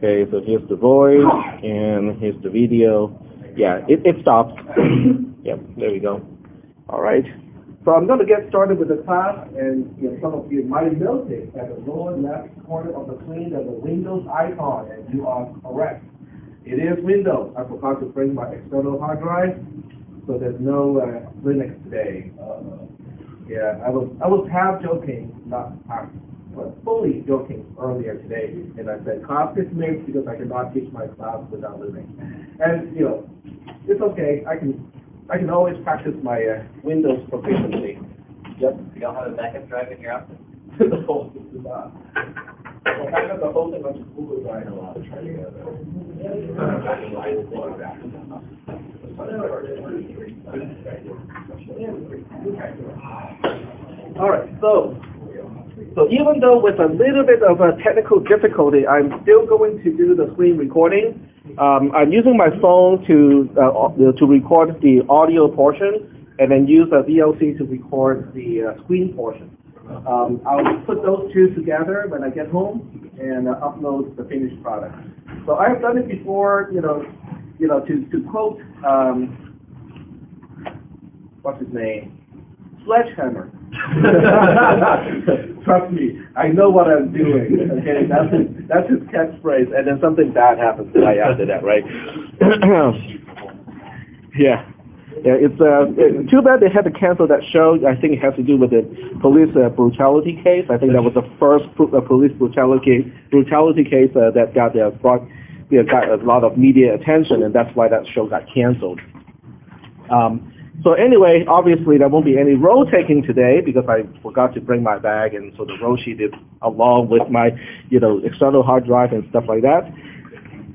Okay, so here's the voice, and here's the video. Yeah, it stops. Yep, there we go. All right. So I'm going to get started with the class, and some of you might notice at the lower left corner of the screen there's a Windows icon, and you are correct. It is Windows. I forgot to bring my external hard drive, so there's no Linux today. Yeah, I was half joking, not half, but fully joking earlier today, and I said class dismissed because I cannot teach my class without Linux. And it's okay. I can always practice my Windows proficiency. Yep. You don't have a backup drive in your office? The whole thing is not. Well, I got the whole thing on the Google Drive to try to All right, so even though with a little bit of a technical difficulty, I'm still going to do the screen recording. I'm using my phone to record the audio portion, and then use a VLC to record the screen portion. I'll put those two together when I get home and upload the finished product. So I've done it before, to quote what's his name, Sledgehammer. Trust me, I know what I'm doing. Okay, that's his catchphrase, and then something bad happens right after that, right? Yeah. Yeah, it's too bad they had to cancel that show. I think it has to do with the police brutality case. I think that was the first police brutality case that got a lot of media attention, and that's why that show got canceled. So anyway, obviously there won't be any road taking today because I forgot to bring my bag, and so the road sheet is along with my external hard drive and stuff like that.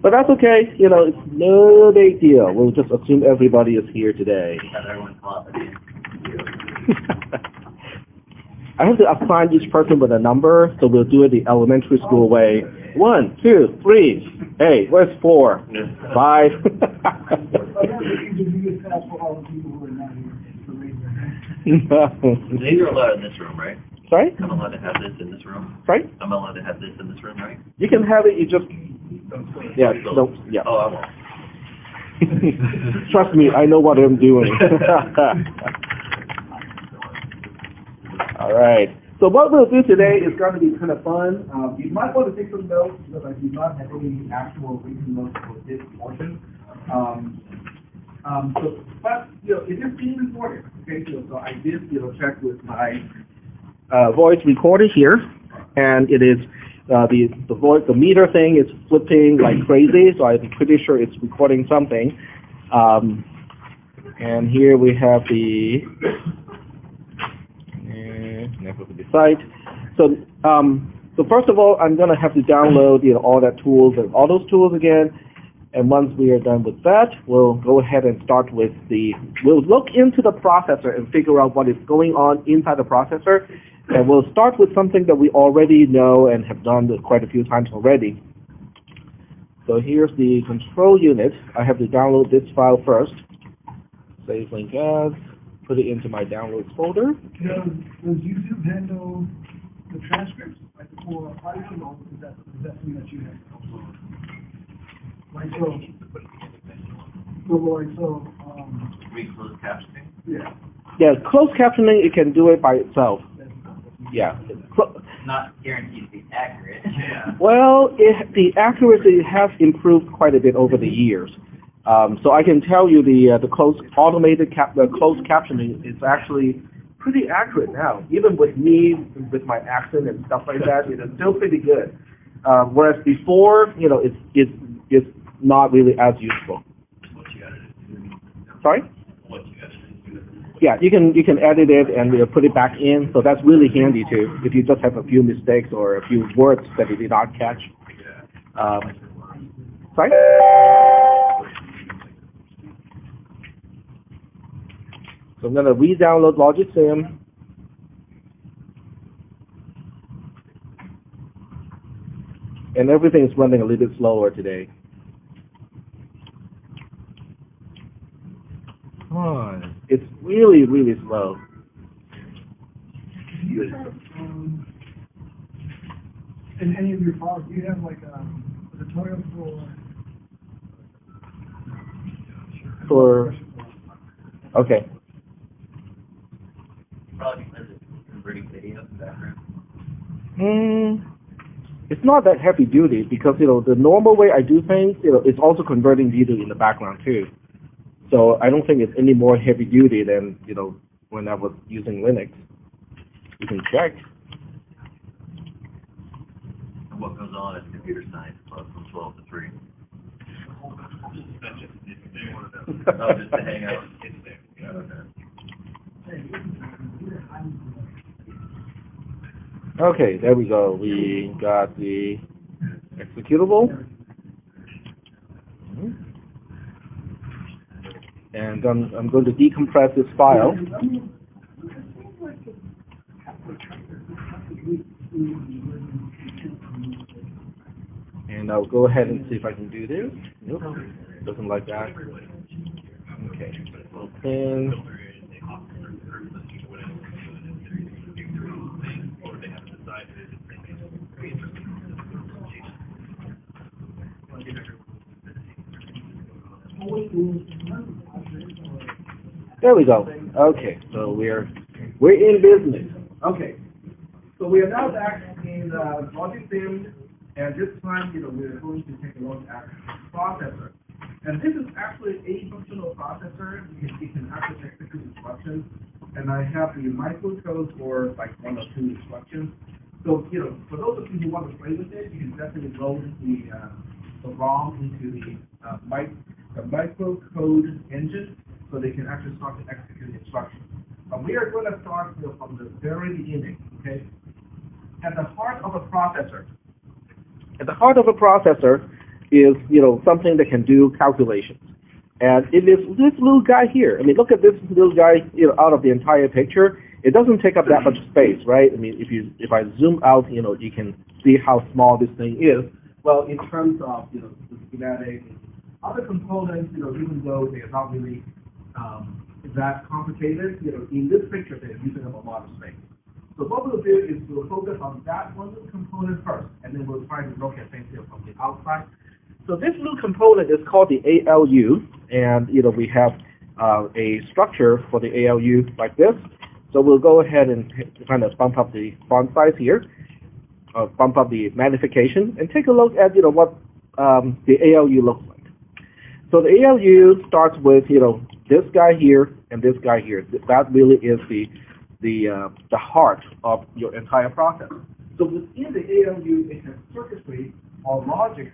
But that's okay, it's no big deal. We'll just assume everybody is here today. I have to assign each person with a number, so we'll do it the elementary school way. 1, 2, 3. Hey, where's 4? 5. You're allowed in this room, right? Sorry? I'm allowed to have this in this room? Sorry? I'm allowed to have this in this room, right? You can have it, you just... Yeah, don't, yeah. Oh, I won't. Trust me, I know what I'm doing. All right. So what we'll do today is going to be kind of fun. You might want to take some notes because I do not have any actual written notes for this portion. But it is being recorded. Okay, so I did check with my voice recorder here, and it is. The meter thing is flipping like crazy, so I'm pretty sure it's recording something. And here we have the site. So first of all, I'm going to have to download all that tools and all those tools again. And once we are done with that, we'll go ahead and start with we'll look into the processor and figure out what is going on inside the processor. And we'll start with something that we already know and have done quite a few times already. So here's the control unit. I have to download this file first. Save link as, put it into my downloads folder. Does YouTube handle the transcripts, like for audio, or is that something that you have to upload? Like Read closed captioning? Yeah. Yeah, closed captioning, it can do it by itself. Yeah. Not guaranteed to be accurate. Yeah. Well, the accuracy has improved quite a bit over the years. So I can tell you the closed captioning is actually pretty accurate now. Even with me, with my accent and stuff like that, it's still pretty good. Whereas before, it's not really as useful. Sorry? Yeah, you can edit it and put it back in, so that's really handy too, if you just have a few mistakes or a few words that you did not catch. Sorry? So I'm going to re-download Logic Sim. And everything is running a little bit slower today. Come on. It's really, really slow. Do you have, in any of your files, do you have like a tutorial For, okay. Probably because it's converting video to background. It's not that heavy duty because, the normal way I do things, it's also converting video in the background too. So I don't think it's any more heavy duty than, when I was using Linux. You can check. And what goes on at Computer Science Club from 12 to 3? Oh, just to hang out. It's there. Yeah, Okay, there we go. We got the executable. And I'm going to decompress this file. And I'll go ahead and see if I can do this. Nope, doesn't like that. Okay, open. There we go. Okay, so we're in business. Okay, so we are now back in Logic Sim, and this time, we're going to take a look at processor. And this is actually a functional processor. It can actually execute instructions, and I have the microcode for like 1 or 2 instructions. So, for those of you who want to play with it, you can definitely load the ROM into the microcode engine, so they can actually start to execute instructions. We are going to start from the very beginning, okay? At the heart of a processor. At the heart of a processor is, something that can do calculations. And it is this little guy here. I mean, look at this little guy, out of the entire picture. It doesn't take up that much space, right? I mean, if I zoom out, you can see how small this thing is. Well, in terms of, the schematic, other components, even though they're not really that complicated, in this picture, they're using up a lot of space. So what we'll do is we'll focus on that one little component first, and then we'll try to look at things from the outside. So this little component is called the ALU, and we have a structure for the ALU like this. So we'll go ahead and kind of bump up the font size here, bump up the magnification, and take a look at what the ALU looks like. So the ALU starts with this guy here and this guy here. That really is the heart of your entire process. So within the ALU, it has circuitry or logic,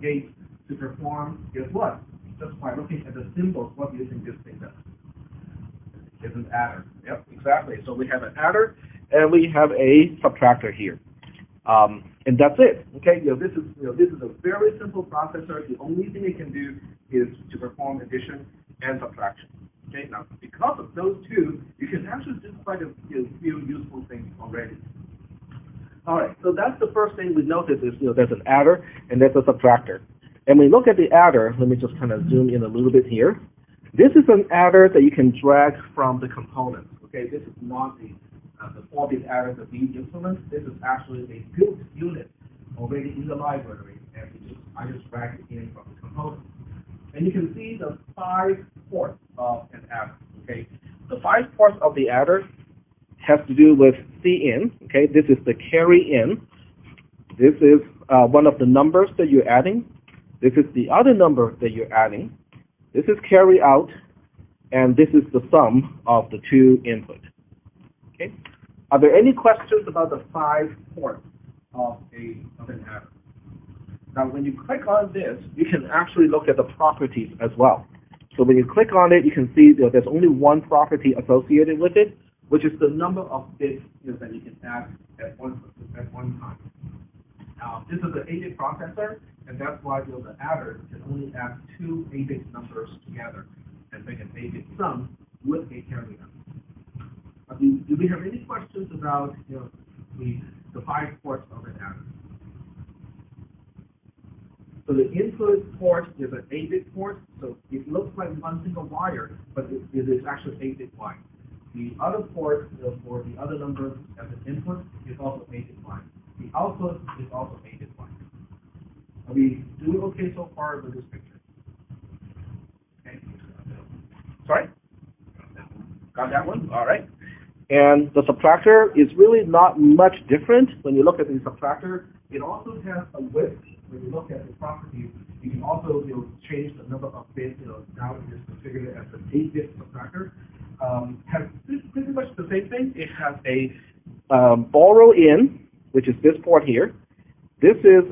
gates to perform. Guess what? Just by looking at the symbols, what do you think this thing does? It's an adder. Yep, exactly. So we have an adder and we have a subtractor here, and that's it. Okay. This is a very simple processor. The only thing it can do is to perform addition and subtraction. Okay. Now, because of those two, you can actually do quite a few useful things already. All right. So that's the first thing we notice is there's an adder and there's a subtractor. And when we look at the adder, let me just kind of zoom in a little bit here. This is an adder that you can drag from the components. Okay, this is not the 4-bit adder that we implement. This is actually a built unit already in the library, and I just drag it in from the components. And you can see the 5 ports of an adder. Okay, the 5 ports of the adder has to do with Cin. Okay, this is the carry in. This is one of the numbers that you're adding. This is the other number that you're adding. This is carry out, and this is the sum of the 2 input. Okay. Are there any questions about the 5 ports of an adder? Now, when you click on this, you can actually look at the properties as well. So when you click on it, you can see that there's only one property associated with it, which is the number of bits that you can add at one time. This is an 8-bit processor, and that's why the adder can only add 2 8-bit numbers together and make an 8-bit sum with a carry out. Do we have any questions about the 5 ports of an adder? So the input port is an 8-bit port, so it looks like one single wire, but it is actually 8-bit wire. The other port for the other numbers as an input is also 8-bit wire. The output is also 8-bit wire. Are we doing okay so far with this picture? Okay. Sorry? Got that one? All right. And the subtractor is really not much different when you look at the subtractor. It also has a width. When you look at the properties, you can also change the number of bits. Now it is configured as an 8-bit subtractor. Has pretty much the same thing. It has a borrow in, which is this port here. This is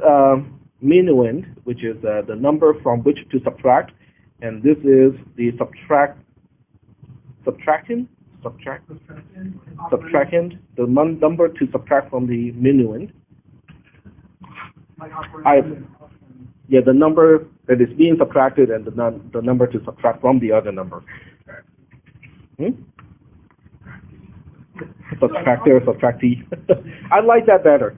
minuend, which is the number from which to subtract, and this is the subtractant, the number to subtract from the minuend. Yeah, the number that is being subtracted and the number to subtract from the other number. Subtractor, subtractee. I like that better.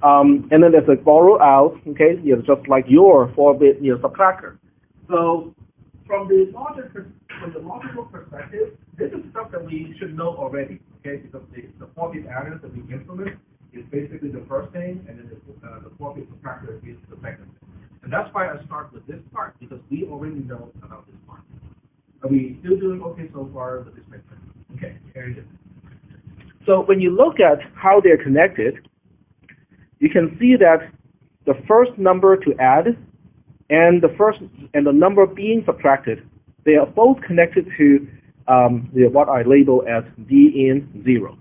And then there's a borrow out, okay, just like your 4-bit subtractor. So from the logical perspective, this is stuff that we should know already, okay, because the 4-bit adder that we implement is basically the first thing, and then the 4-bit subtractor is the second thing. And that's why I start with this part, because we already know about this part. Are we still doing okay so far with this picture? Okay, very good. So when you look at how they're connected, you can see that the first number to add and the number being subtracted, they are both connected to what I label as D in 0.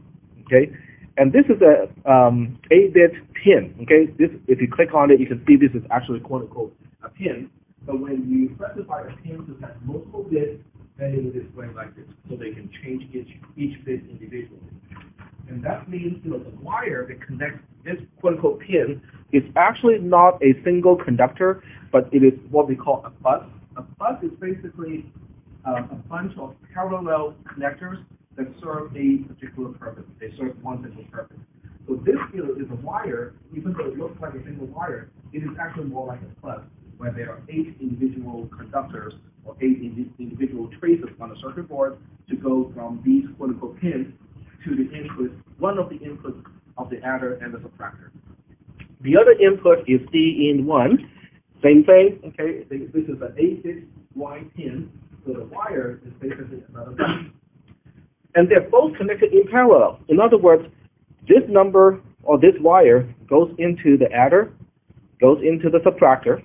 Okay, and this is a 8-bit pin. Okay, if you click on it, you can see this is actually quote unquote a pin. But when you specify a pin to have multiple bits, then it will display like this, so they can change each bit individually. And that means the wire that connects this quote unquote pin is actually not a single conductor, but it is what we call a bus. A bus is basically a bunch of parallel connectors that serve a particular purpose. They serve one single purpose. So this is a wire. Even though it looks like a single wire, it is actually more like a bus, where there are 8 individual conductors or 8 individual traces on a circuit board to go from these quote unquote pins to the input, one of the inputs of the adder and the subtractor. The other input is D in 1. Same thing, okay, this is an 8-bit Y pin, so the wire is basically another button. And they're both connected in parallel. In other words, this number or this wire goes into the adder, goes into the subtractor.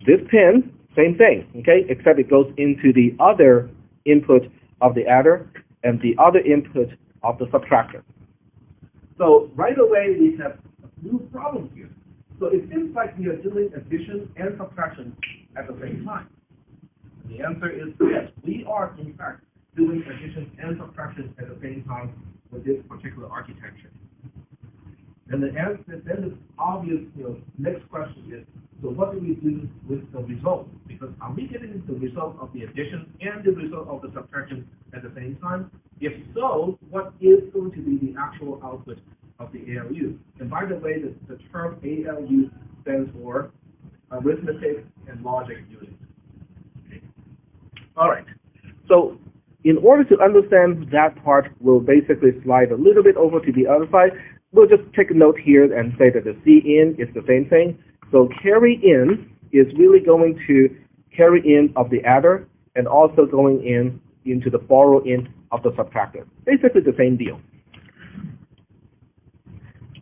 This pin, same thing, okay, except it goes into the other input of the adder and the other input of the subtractor. So right away we have a new problem here. So it seems like we are doing addition and subtraction at the same time. And the answer is yes, we are in fact doing addition and subtraction at the same time with this particular architecture. And then the obvious next question is, so what do we do with the result? Because are we getting the result of the addition and the result of the subtraction at the same time? If so, what is going to be the actual output of the ALU? And by the way, the term ALU stands for arithmetic and logic unit. Okay. All right. So in order to understand that part, we'll basically slide a little bit over to the other side. We'll just take a note here and say that the C in is the same thing. So carry in is really going to carry in of the adder and also going into the borrow in of the subtractor. Basically the same deal.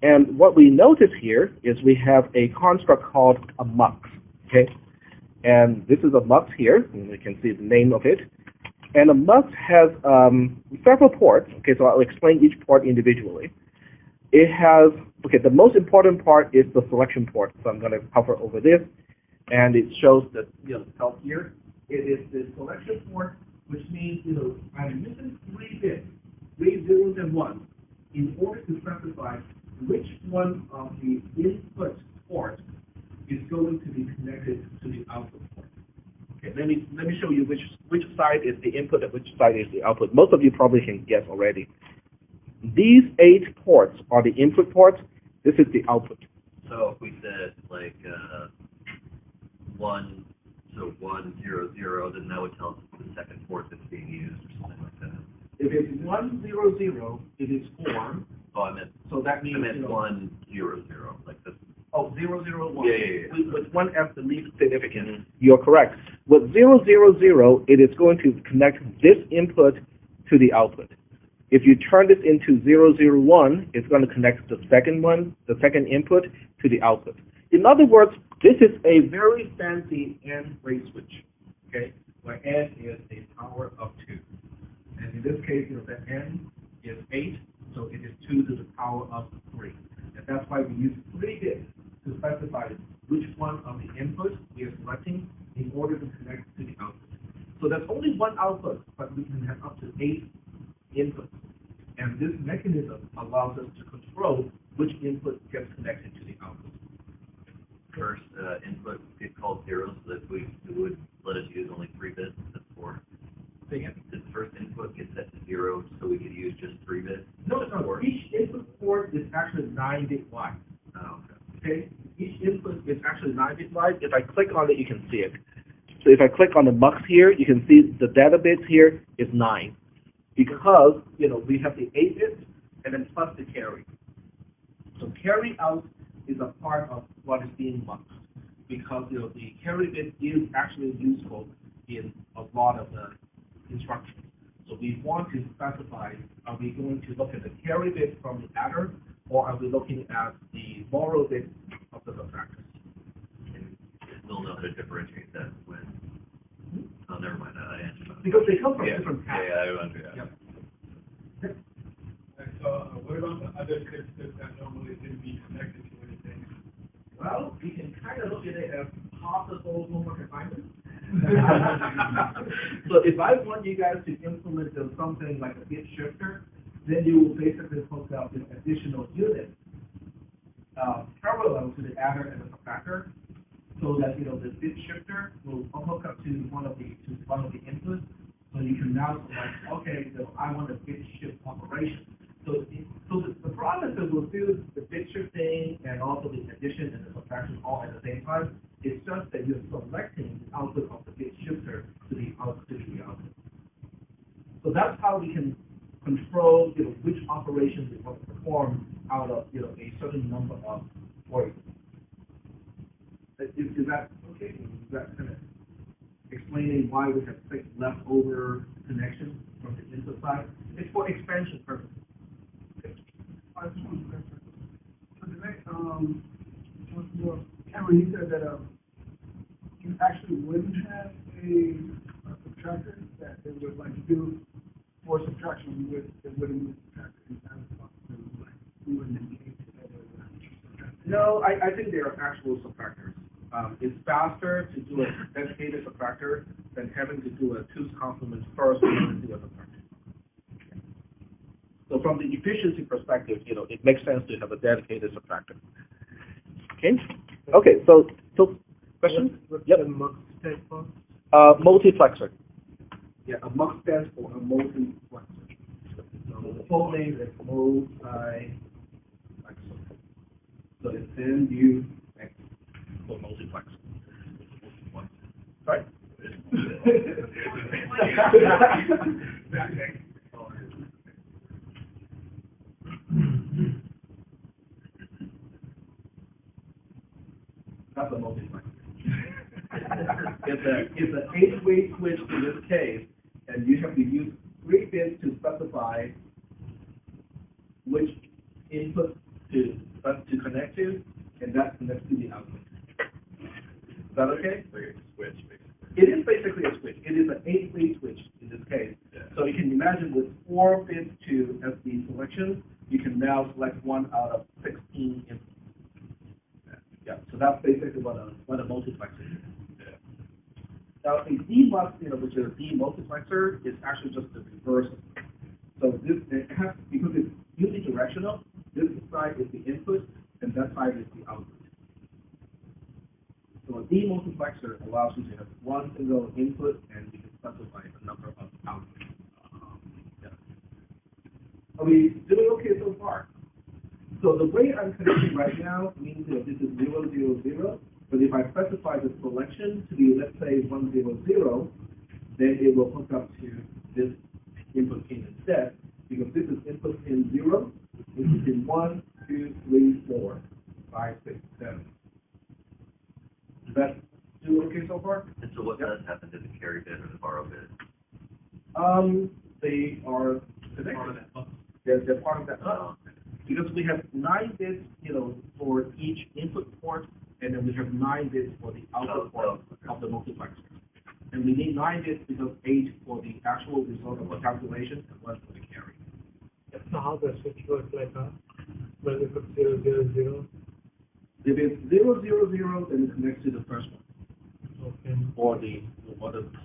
And what we notice here is we have a construct called a mux. Okay, and this is a mux here, and you can see the name of it. And a mux has several ports. Okay, so I'll explain each port individually. It has, okay, the most important part is the selection port. So I'm going to hover over this, and it shows that, out here, it is the selection port, which means, I'm using 3 bits, 3 zeros and 1, in order to specify which one of the input ports is going to be connected to the output port. Okay, let me show you which side is the input and which side is the output. Most of you probably can guess already. These 8 ports are the input ports. This is the output. So if we said like 1, so 1, 0, 0, then that would tell us the second port that's being used or something like that. If it's 1, 0, 0, it is 4. Oh, I meant. So that means I meant 1, 0, 0, like this. Oh, 001. Yeah. With one F, the least significant. You're correct. With 000, it is going to connect this input to the output. If you turn this into 001, it's going to connect the second input to the output. In other words, this is a very fancy AND rate switch, okay, where N is a power of 2. And in this case, the N is 8, so it is 2 to the power of 3. And that's why we use 3 bits to specify which one of the inputs we are selecting in order to connect to the output. So there's only one output, but we can have up to 8 inputs. And this mechanism allows us to control which input gets connected to the output. First input is called 0, so that we would let us use only 3 bits instead of 4. So again, The first input gets set to 0, so we could use just 3 bits. no, each input port is actually 9-bit wide. Oh, Okay, each input is actually 9-bit wide. If I click on it, you can see it. So if I click on the mux here, you can see the data bits here is 9. Because, we have the 8 bits and then plus the carry. So carry out is a part of what is being muxed. Because, the carry bit is actually useful in a lot of the instructions. So we want to specify, are we going to look at the carry bit from the adder, or are we looking at the borrow bit of the subtractors? and we'll know how to differentiate that when. Oh, never mind. I answered that. Because they come from different paths. Yeah, I wonder. Yeah. Yep. So what about the other bits that normally didn't be connected to anything? Well, we can kind of look at it as possible homework assignments. So if I want you guys to implement something like a bit shifter, then you will basically hook up an additional unit parallel to the adder and the subtractor, so that the bit shifter will hook up to one of the inputs. So you can now select, okay, so I want a bit shift operation. So the processor will do the bit shifting and also the addition and the subtraction all at the same time. It's just that you're selecting the output of the bit shifter to the output. So that's how we can control which operations we want to perform out of a certain number of voices. Is that okay? Is that kind of explaining why we have 6 leftover connections from the input side? It's for expansion purposes. I just want to clarify. So the next, Cameron, you said that you actually wouldn't have a subtractor that it would do for subtraction it wouldn't use subtractor instead of we wouldn't engage it as a subtractor. No, I think they are actual subtractors. It's faster to do a dedicated subtractor than having to do a 2's complement first and then do a subtractor. So from the efficiency perspective, it makes sense to have a dedicated subtractor. Okay, so questions? Yep. Multiplexer. Yeah, a mux stands for a multiplexer. So the full name is multiplexer. So it's MUX for multiplex. Right? That's a multiplex. It's an 8-way switch in this case, and you have to use 3 bits to specify which input to connect to, and that connects to the output. Is that okay? So it's a switch, basically. It is basically a switch. It is an 8-way switch in this case. Yeah. So you can imagine with 4 bits as the selection, you can now select 1 out of 16 inputs. Yeah. So that's basically what a multiplexer is. Yeah. Now a demux, which is a demultiplexer, is actually just the reverse. So because it's unidirectional, this side is the input and that side is the output. So a demultiplexer allows you to have one single input and you can specify a number of outputs. Yeah. Are we doing okay so far? So the way I'm connecting right now means this is 0, 0, 0. But if I specify the selection to be, let's say, 1, 0, 0, then it will hook up to this input pin instead, because this is input pin 0, this is pin 1, 2, 3, 4, 5, 6, 7. okay so far? And so what does happen to the carry bit or the borrow bit? They are connected. They're part of that. Because we have 9 bits, for each input port, and then we have 9 bits for the output port of the multiplexer. And we need 9 bits because 8 for the actual result of the calculation and 1 for the carry. So how the switch works like when you put 0, 0, 0? If it's 0, 0, 0, then it connects to the first one, Okay. or the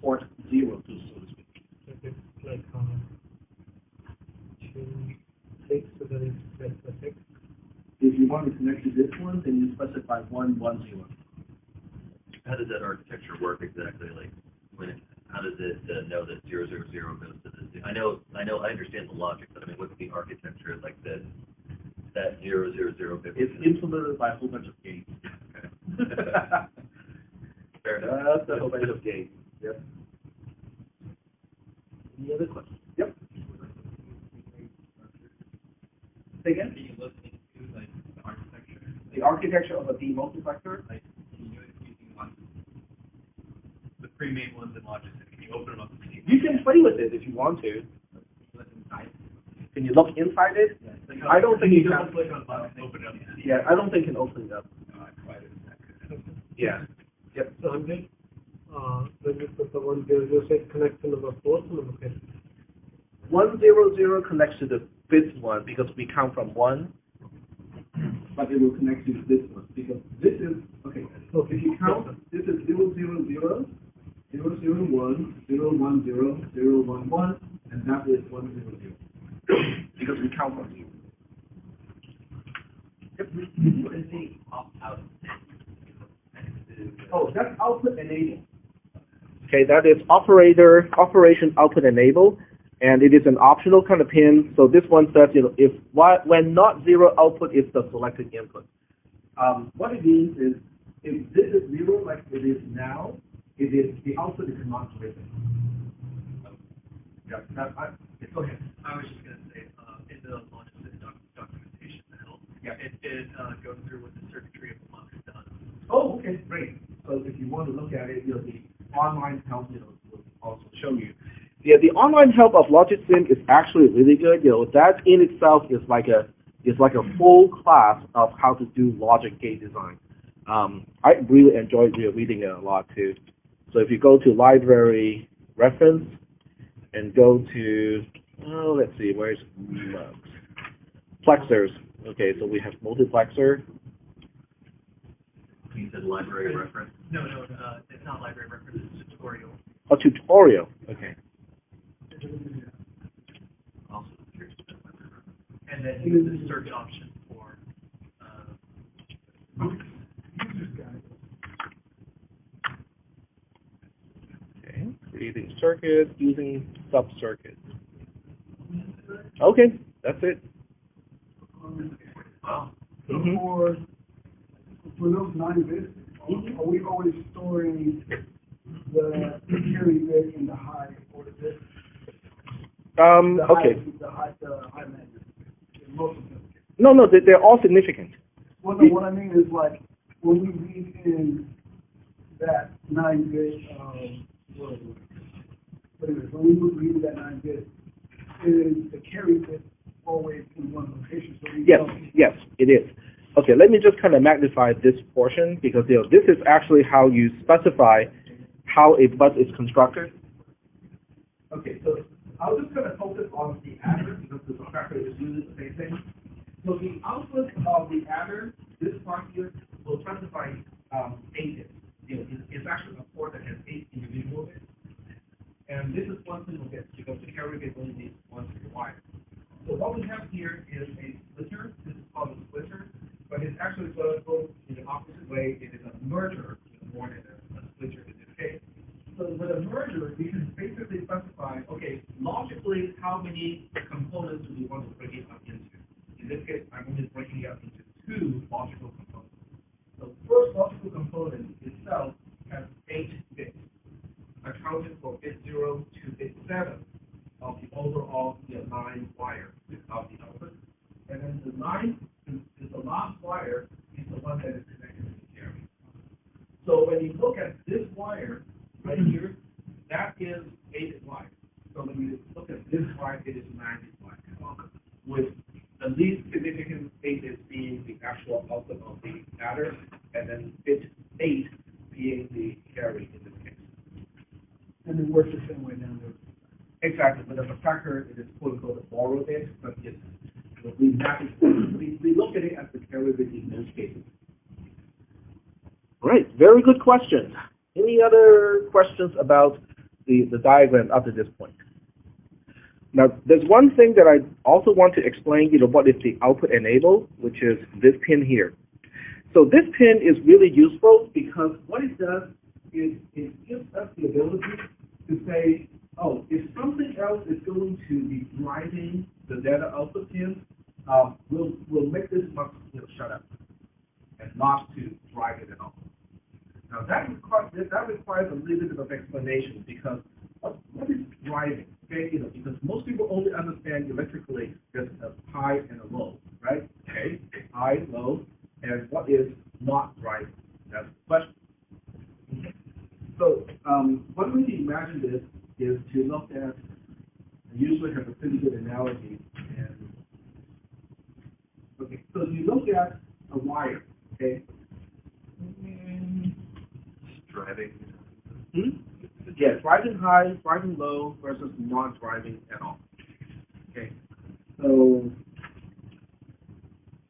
port 0, so to speak. If it's like 2, 6, so then it's like the 6. If you want to connect to this one, then you specify 1, 1, 0. How does that architecture work exactly? Like, how does it know that 0, 0, 0 goes to this? I understand the logic, but I mean, what's the architecture like that 0, 0, 0 bit? It's implemented by a whole bunch of gates. Okay. Fair enough. That's a whole bunch of gates. Yep. Any other questions? Yep. Say again? Can you look into like the architecture? The architecture of a demultiplexer? Like, can you do it using one the pre-made ones in Logic? Can you open them up and see? You can play with it if you want to. Look inside. Can you look inside it? I don't think you can. Click on the button and open it up. Yeah, I don't think you can open it up. No, I tried it. That good. Yeah. Yep. So 100, when you put the 1, 0, 0, say connect to number 4 to number 5. 1, 0, 0 connects to the 5th one because we count from 1. But it will connect to this one because this is, okay, so if you count, this is 0, 0, 0, 0, 0, 1, 0, 1, 0, 0, 1, 1, and that is 1, 0, 0. Because we count from 0. Yep. What is the opt-out? Oh, that's output enable. Okay, that is operation output enable, and it is an optional kind of pin. So this one says, if when not 0 output is the selected input. What it means is, if this is 0 like it is now, the output is not driven. Yeah, go ahead. I was just going to say, in the Logic documentation that helped, Yeah. it goes through what the circuitry of the mux does. Oh, okay, great. So if you want to look at it, the online help, will also show you. Yeah, the online help of Logic Sim is actually really good. That in itself is like a full class of how to do logic gate design. I really enjoyed reading it a lot too. So if you go to library reference and go to, let's see, where's plexers? Okay, so we have multiplexer. You said library reference. No, it's not library reference, it's a tutorial. A tutorial. Okay. Also, curious about library reference. And then use the search option for, Okay, creating circuits using sub-circuits. Okay, that's it. Wow. So Mhm. for those 9 bits, are we always storing the carry bit in the high order bit? Okay. The high magnitude, in most of them. No, they're all significant. Well, no, what I mean is like, when we read in that 9 bit, what is it? When we read that 9 bit, is the carry bit always in one location? So we Yes, it is. Okay, let me just kind of magnify this portion because this is actually how you specify how a bus is constructed. Okay, so I'll just kind of focus on the adder because the subtractor is usually the same thing. So the output of the adder, this part here, will specify 8 bits. It's actually a port that has 8 individual bits. And this is one single bit because the carry bit only needs one single wire. So what we have here is a splitter. This is called a splitter, but it's actually going to go in the opposite way. It is a merger more than a splitter in this case. So with a merger, we can basically specify, okay, logically, how many components do we want to break it up into? In this case, I'm only breaking it up into 2 logical components. The first logical component itself has 8 bits, accounted for bit 0 to bit 7 of the overall 9 wire of the output. And then the 9 is the last wire, is the one that is connected to the carry. So when when you look at this wire right here, that is 8 wire. So when you look at this wire, it is 9 wire. With the least significant 8 is being the actual output of the adder, and then bit 8 being the carry in this case. And it works the same way down there. Exactly, but the subtractor, it is quote unquote a borrowed bit, but it's, we map it, we look at it as the carry bit in most cases. Great, very good question. Any other questions about the diagram up to this point? Now, there's one thing that I also want to explain, what is the output enable, which is this pin here. So this pin is really useful because what it does is it gives us the ability to say, oh, if something else is going to be driving the data output pin, we'll make this mux shut up and not to drive it at all. Now that requires a little bit of explanation because what is driving? Okay, because most people only understand electrically there's a high and a low, right? Okay, high, low, and what is not driving? That's the question. Okay. So one way to imagine this is to look at, I usually have a pretty good analogy, and okay, so you look at a wire, okay? Driving. Yeah, driving high, driving low versus not driving at all. Okay, so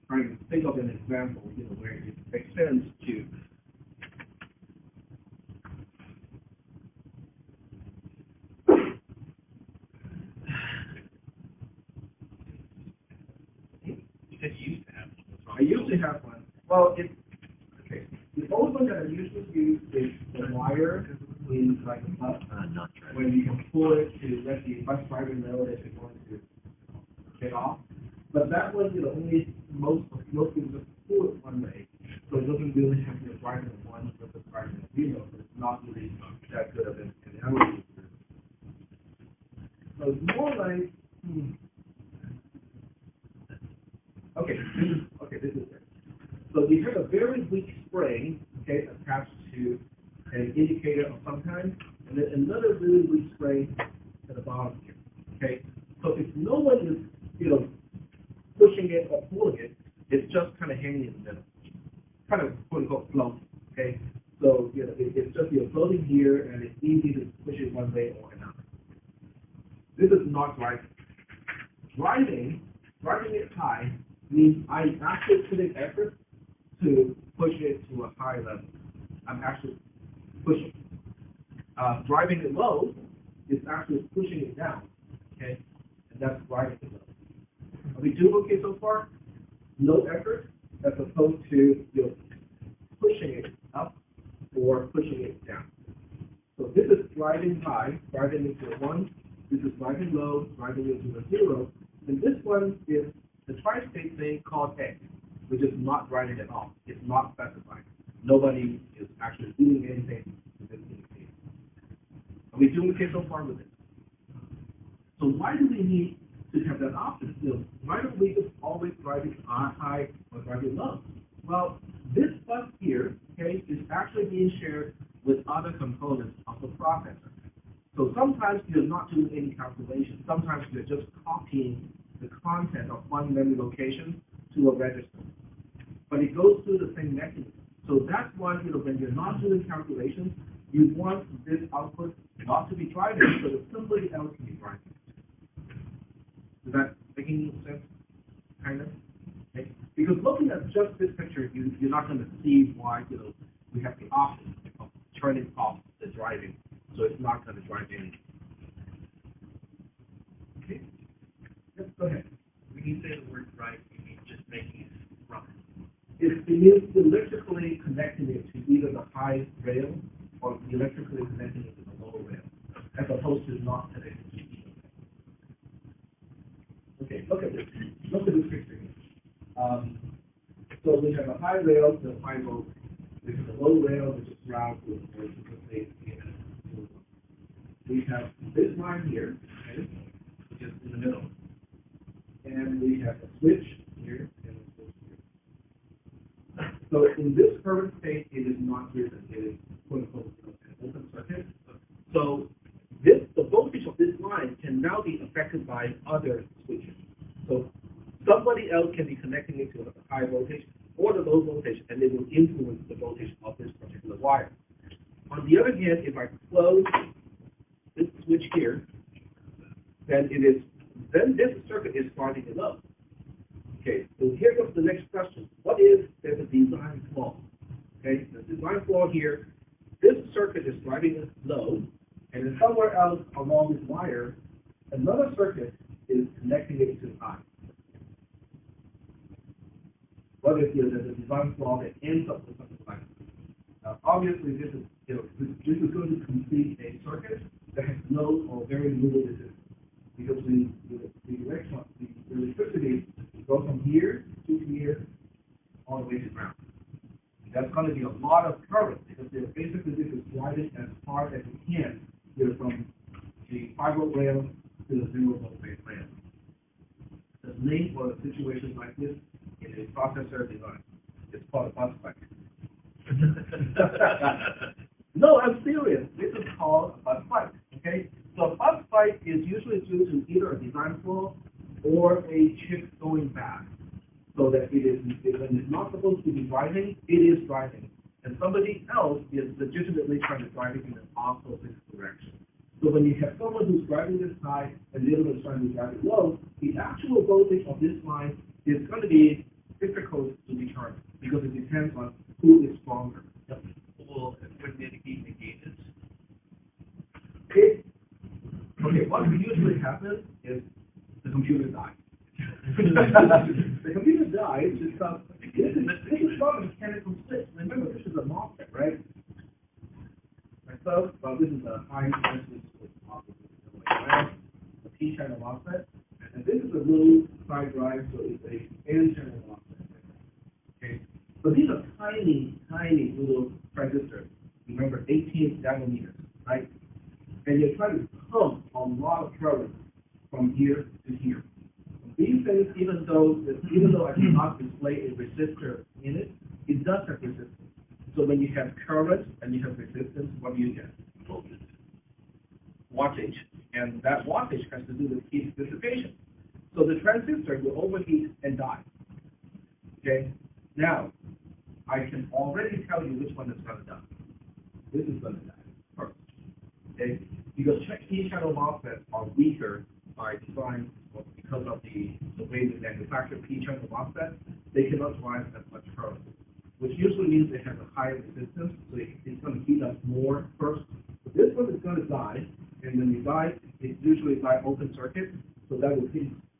trying to think of an example, where it makes sense to. You said you used to have one. What's wrong? I usually have one. Well, okay. The old one that I usually use is the wire in like a bus, Not driving. where you can pull it to let the bus driver know that you're going to get off. But that one, only most people just pull it one way, so it doesn't really have to drive in one versus driving in zero. So it's not really that good of an analogy. So it's more like, this is it. So we have a very weak spring, okay, attached to an indicator of some kind, and then another really weak spring at the bottom here, okay? So if no one is, pushing it or pulling it, it's just kind of hanging in the middle, kind of quote unquote floating, okay? So, it's just floating here, and it's easy to push it one way or another. This is not driving. Driving it high means I actually put in effort to push it to a high level. I'm actually pushing. Driving it low is actually pushing it down, okay? And that's driving it low. Are we doing okay so far? No effort, as opposed to pushing it up or pushing it down. So this is driving high, driving into a 1. This is driving low, driving into a 0. And this one is the tri-state thing called X, which is not driving at all. It's not specified. Nobody is actually doing anything with this indicator. Are we doing okay so far with it? So why do we need to have that option? Why don't we just always drive it high or drive it low? Well, this bus here, okay, is actually being shared with other components of the processor. So sometimes you're not doing any calculation. Sometimes you're just copying the content of one memory location to a register. But it goes through the same mechanism. So that's why, when you're not doing calculations, you want this output not to be driving so that somebody else can be driving it. Is that making sense? Kind of? Okay. Because looking at just this picture, you're not going to see why, we have the option of turning off the driving. So it's not going to drive anything. Okay? Yes, go ahead. When you say the word drive, you mean just making it run. It means electrically connecting it to either the high rail or electrically connecting it to the low rail, as opposed to not connecting to each other. Okay, look at this. Look at this picture here. So we have a high rail to a high low rail. This is a low rail, which is ground to we have this line here, okay, which is in the middle. And we have a switch here and a switch here. So in this current state, it is not driven. It is influence the voltage of this particular wire. On the other hand, if I close this switch here, then this circuit is starting it up. Okay, so here comes the next question. What if there's a design flaw? Okay, the design flaw here, this circuit is driving it low, and then somewhere else along this wire, another circuit is connecting it to high. What if there's a design flaw that ends up with something like this? Obviously, this is this is going to complete a circuit that has no or very little resistance, because the electricity goes from here to here all the way to ground. That's going to be a lot of current, because basically this is driving as hard as it can, from the 5-volt rail to the 0-volt rail. The name for a situation like this in a processor design is called a bus fight. No, I'm serious. This is called a bus fight. Okay, so a bus fight is usually due to either a design flaw or a chip going bad, so that when it's not supposed to be driving, it is driving, and somebody else is legitimately trying to drive it in the opposite direction. So when you have someone who's driving this high and the other one is trying to drive it low, the actual voltage of this line is going to be difficult to determine, because it depends on who is stronger. Well, when dedicating the gauges, Okay, what usually happens is the computer dies. The computer dies because this is not a mechanical switch. Remember, this is a MOSFET, right? So, this is a high voltage MOSFET, a P-channel MOSFET, and this is a little side drive, so it's a N-channel MOSFET. Okay, so these are tiny, tiny little transistors. Remember, 18 nanometers, right? And you're trying to pump a lot of current from here to here. These things, even though I cannot display a resistor in it, it does have resistance. So when you have current and you have resistance, what do you get? Voltage. Wattage. And that wattage has to do with heat dissipation. So the transistor will overheat and die. Okay? Now, I can already tell you which one is going to die. This is going to die first. Okay? Because P-channel MOSFETs are weaker by design, because of the way they manufacture P-channel MOSFETs, they cannot drive as much current, which usually means they have a higher resistance, so it's going to heat up more first. So this one is going to die, and when you die, it's usually by open circuit, so that will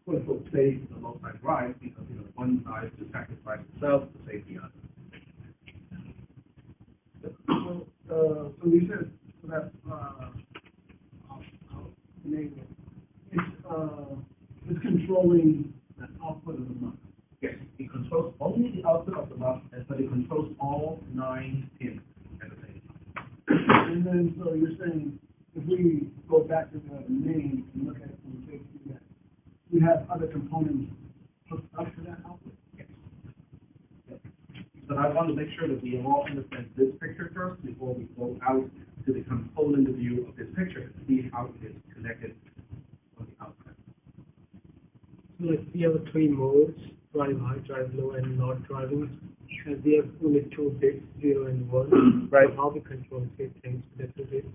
quote unquote save the low side drive, because one side to sacrifice itself to save the other. So you said so that it's controlling the output of the MUX. Yes, it controls only the output of the MUX, but it controls all 9 pins at the same time. And then, so you're saying, if we go back to the name and look at it from the safety, that we have other components hooked up to that output? Yes. Yes. But I want to make sure that we all understand this picture first before we go out to the component view of this picture to see how it is connected on the outside. So like we have 3 modes, drive high, drive low, and not driving. And we have only 2 bits, 0 and 1. Right. So how we control these things with the 2 bits?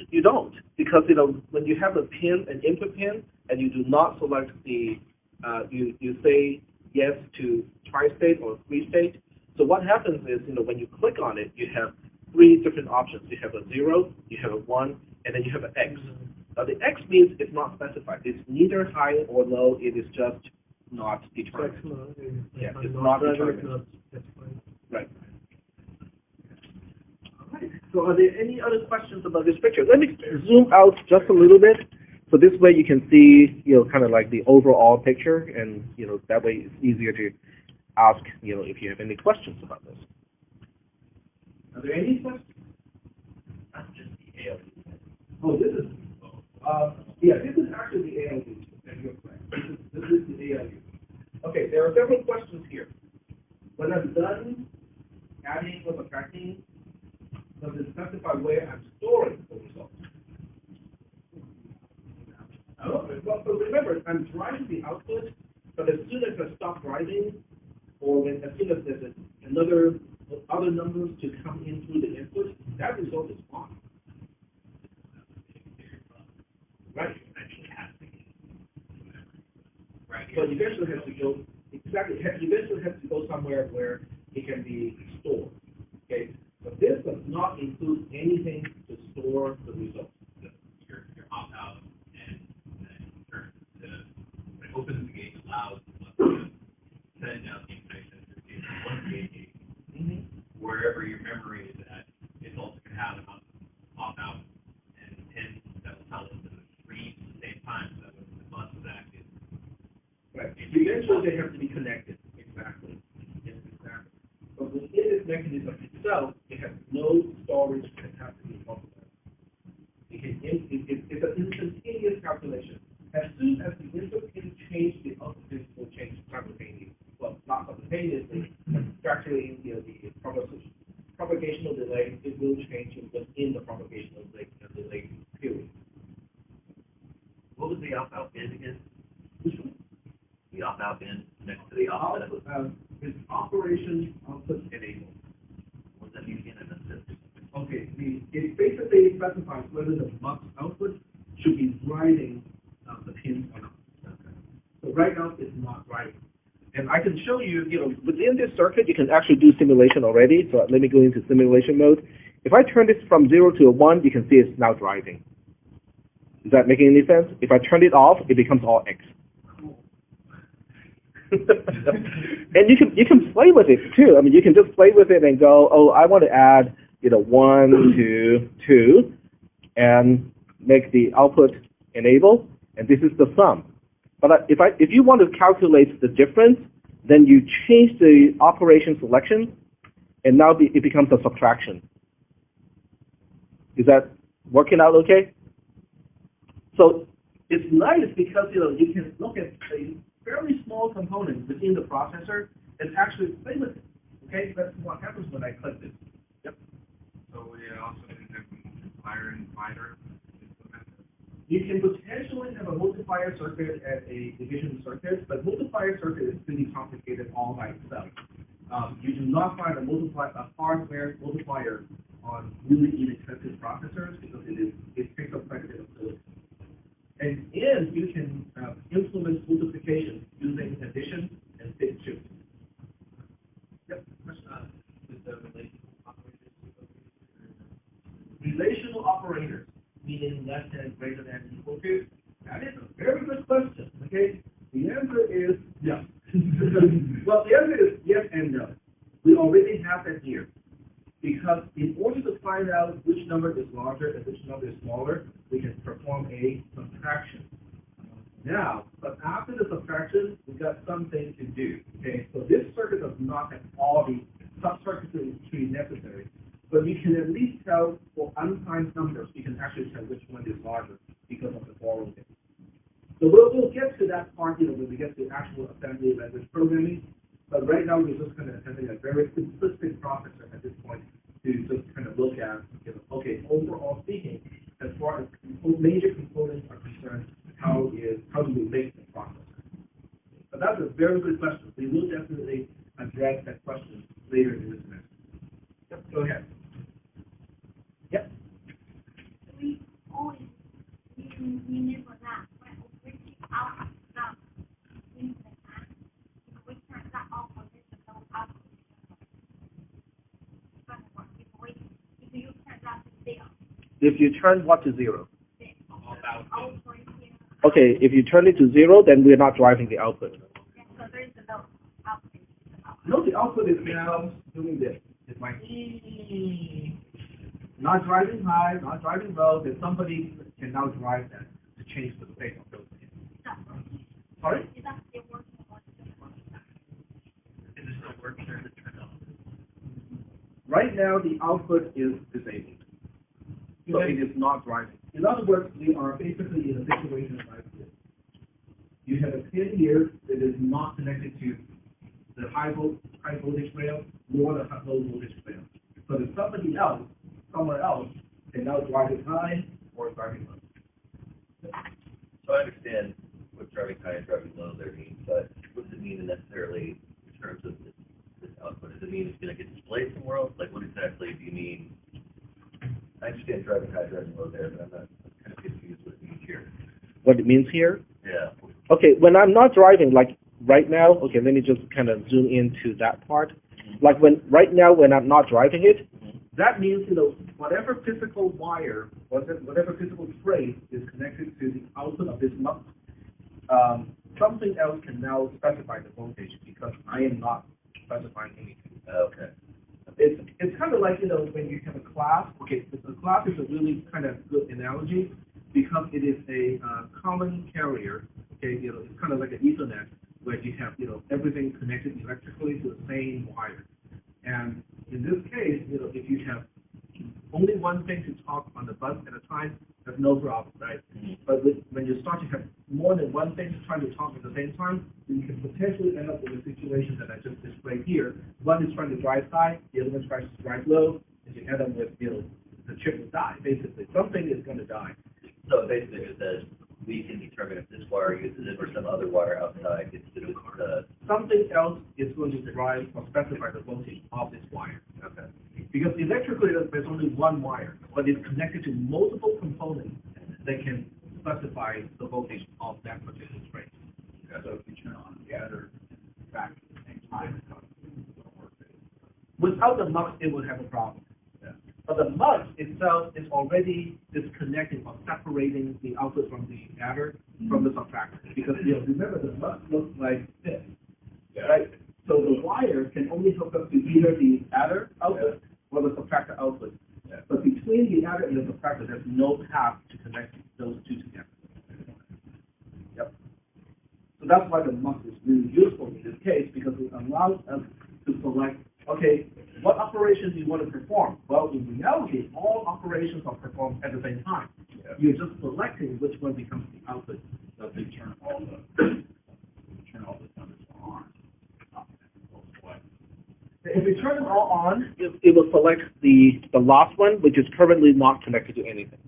You don't, because when you have a pin, an input pin, and you do not select the you say yes to tri-state or 3-state. So what happens is, when you click on it, you have 3 different options. You have a 0, you have a 1, and then you have an X. Now the X means it's not specified. It's neither high or low. It is just not determined. Yeah, it's not determined. That's fine. Right. All right. So are there any other questions about this picture? Let me zoom out just a little bit, so this way you can see, kind of like the overall picture, and that way it's easier to ask, if you have any questions about this. Are there any questions? That's just the ALU. Oh, this is. This is actually the ALU. You're correct. This is the ALU. Okay, there are several questions here. When I'm done adding or subtracting, does it specify where I'm storing the results? Well, so remember, I'm driving the output, but as soon as I stop driving, or when, as soon as there's other numbers to come in through the input, that result is on. Right. Right. But eventually has to go, exactly, eventually has to go somewhere where it can be stored. Okay? But this does not include anything to store the results. Your opt out and then turn to when it opens the gate, allows to send out the information to the one gate wherever your memory is at. It's also going to have an opt out and pin that will tell them to read at the same time so that when the bus is active. Right. Eventually they have to be connected. Exactly. Yes, exactly. But within this mechanism itself, it has no storage that has to be involved. It's an instantaneous calculation. As soon as the input pin change, the output pin will change simultaneously. Well, not simultaneously, but structurally in the propagational delay, it will change within the propagational delay period. What was the opt-out pin again? Which one? The opt-out pin next to the offset. Is operation output enabled. What does that mean again? I missed it. Okay, it basically specifies whether the mux output should be driving the pins or not. Okay. So right now, it's not driving. And I can show you, within this circuit, you can actually do simulation already. So let me go into simulation mode. If I turn this from 0 to a 1, you can see it's now driving. Is that making any sense? If I turn it off, it becomes all X. And you can play with it too. I mean, you can just play with it and go, oh, I want to add 1, 2, 2, and make the output enable, and this is the sum. But if you want to calculate the difference, then you change the operation selection, and now it becomes a subtraction. Is that working out okay? So it's nice because you can look at a fairly small component within the processor and actually play with it. Okay, that's what happens when I click this. Yep. So we also need to have a multiplier and divider. You can potentially have a multiplier circuit as a division circuit, but multiplier circuit is pretty complicated all by itself. You do not find a hardware multiplier on really inexpensive processors because it takes up quite a bit of code. And you can implement multiplication using addition and bit shift. Yep. With the Relational operators, meaning less than, greater than, equal to? That is a very good question. Okay, the answer is yes. Well, the answer is yes and no. We already have that here. Because in order to find out which number is larger and which number is smaller, we can perform a subtraction. Now, but after the subtraction, we've got something to do. Okay, so this circuit does not have all the sub-circuitry necessary, but we can at least tell for unsigned numbers, we can actually tell which one is larger because of the borrowing. So we'll get to that part, when we get to actual assembly language programming. But right now, we're just kind of having a very simplistic processor at this point to just kind of look at, okay, overall speaking, as far as major components are concerned, how do we make the processor? But that's a very good question. We will definitely address that question later in this semester. Yep, go ahead. Yep. We always enable that when operating out now in the time, we turn that off or this is no output. If you turn that to zero. If you turn what to zero? Output here. Okay, if you turn it to 0, then we're not driving the output. Yeah, so there is no output. No, the output is now doing this. It's like, not driving high, not driving low, then somebody can now drive that to change the state of those things. Sorry? Is that still working or is it working? Is it still working or is it turned off? Right now, the output is disabled. So it is not driving. In other words, we are basically in a situation like this. You have a pin here that is not connected to the high voltage rail nor the low voltage rail. So there's somebody else, somewhere else, can now drive it high or driving low. So I understand what driving high and driving low there means, but what does it mean to necessarily terms of this output? Does it mean it's going to get displayed somewhere else? Like, what exactly do you mean? I understand driving high, driving low there, but I'm kind of confused what it means here. What it means here? Yeah. Okay, when I'm not driving, like right now, okay, let me just kind of zoom into that part. Like right now when I'm not driving it, that means, whatever physical wire, whatever physical trace is connected to the output of this mux, something else can now specify the voltage because I am not specifying anything. Okay. It's kind of like, when you have a class, okay, the class is a really kind of good analogy because it is a common carrier, okay, it's kind of like an Ethernet where you have, everything connected electrically to the same wire. And in this case, if you have only one thing to talk on the bus at a time, that's no problem, right? But when you start to have more than one thing trying to talk at the same time, then you can potentially end up with a situation that I just displayed here. One is trying to drive high, the other one is trying to drive low, and you end up with, the chip will die, basically. Something is going to die. So basically it says we can determine if this wire uses it or some other wire outside gets to something else is going to drive or specify the voltage of this wire. Okay. Because electrically there's only one wire, but it's connected to multiple components that can specify the voltage of that particular trace. So if you turn on the other back at the same time, it won't work. Without the mux, it would have a problem. Yeah. But the mux itself is already disconnecting or separating the output from the adder from the subtractor. Because remember, the mux looks like this, right? So the wire can only hook up to either the adder output or the subtractor output. Yeah. But between the adder and the subtractor, there's no path to connect those two together. Yep. So that's why the mux is really useful in this case, because it allows us to select, okay, what operations do you want to perform? Well, in reality, all operations are performed at the same time. Yeah. You're just selecting which one becomes the output. So if you turn all the numbers on, If you turn it all on, it will select the last one, which is currently not connected to anything.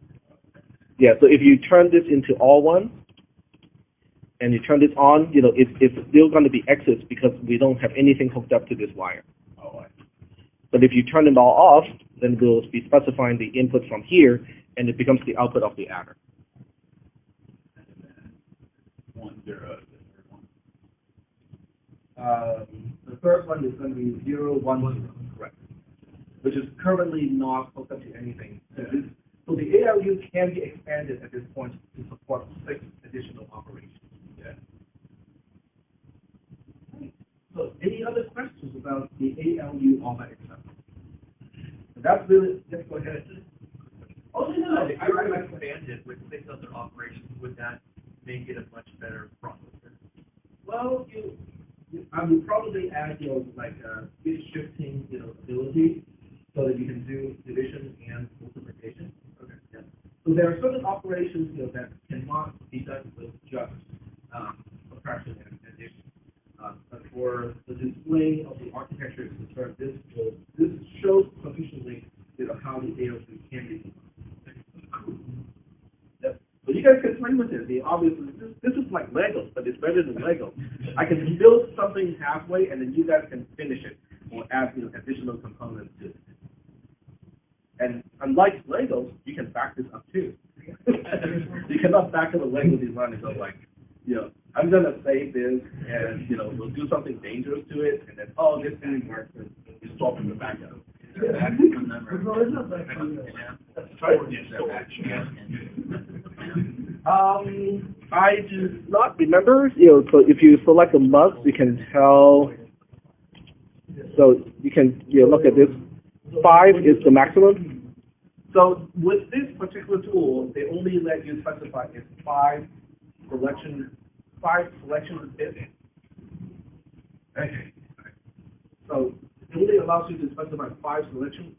Yeah, so if you turn this into all one, and you turn this on, it's still going to be X's because we don't have anything hooked up to this wire. oh, But if you turn it all off, then we'll be specifying the input from here, and it becomes the output of the adder. and then 1, 0, the third one. The third one is going to be 0, 1, 0, correct, which is currently not hooked up to anything. So the ALU can be expanded at this point to support 6 additional operations. Yeah. So any other questions about the ALU all by itself? That's really, let's go ahead. Oh, no. If you were to expand it with 6 other operations, would that make it a much better processor? Well, I would probably add, like bit shifting, ability, so that you can do division and multiplication. Okay. Yeah. So there are certain operations, that cannot be done with just subtraction and addition. But for the display of the architecture is concerned, this shows sufficiently, how the ALU can be done. Yep. So you guys can play with it. Obviously, this is like Legos, but it's better than Legos. I can build something halfway, and then you guys can finish it or add additional components to it. And unlike Legos, you can back this up too. You cannot back up a Lego design and go like, I'm gonna save this, and we'll do something dangerous to it, and then this didn't work, and you swap in the backup. I do not remember. So if you select a mux, you can tell. So you can look at this. 5 is the maximum. So with this particular tool, they only let you specify it's 5 selection bits. Okay. So it only allows you to specify 5 selection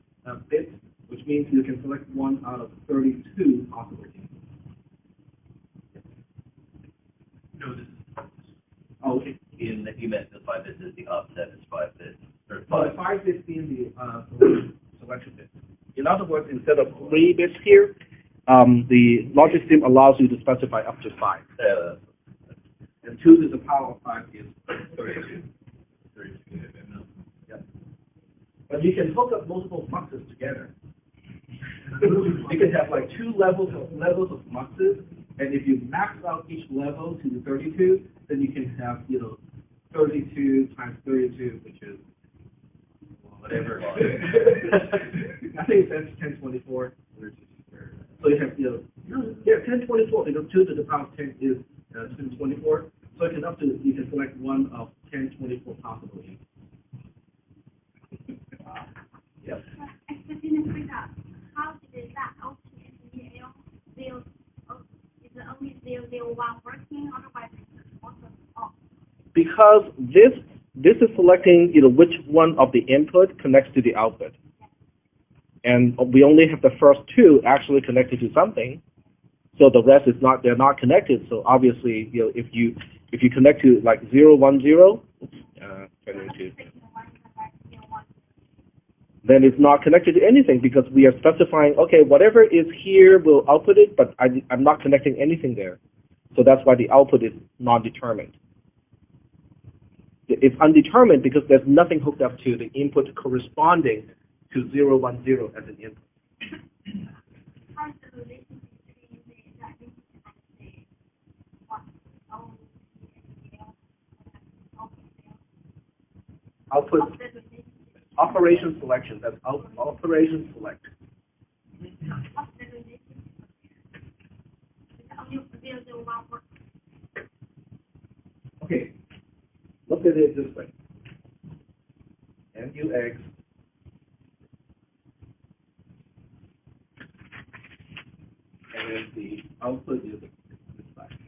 bits, which means you can select 1 out of 32 possible. No, this is. Oh, okay. You meant the 5 bits is the offset is 5 bits. Or So 5. the 5 bits being the selection bits. In other words, instead of 3 bits here, the logic sim allows you to specify up to 5. And 2 to the power of 5 is 32. But you can hook up multiple muxes together. You can have like two levels of muxes, and if you max out each level to the 32, then you can have 32 times 32, which is whatever. I think that's 1024. So you have 1024 because 2 to the power of 10 is 1024. So you can select one of 1024 possible. Yep. I just didn't figure out how did that ultimate zero is the only 001 working, otherwise it's also off. Because this is selecting which one of the input connects to the output, and we only have the first two actually connected to something, so the rest is not. They're not connected. So obviously, if you connect to like 010, then it's not connected to anything because we are specifying, okay, whatever is here will output it, but I'm not connecting anything there. So that's why the output is non-determined. It's undetermined because there's nothing hooked up to the input corresponding to 010 as an input. How's the relationship between the identity and the what? Output operation selection. That's operation select. What's the relationship? Is the only 001 working? Okay, look at it this way. MUX and then the output is this side.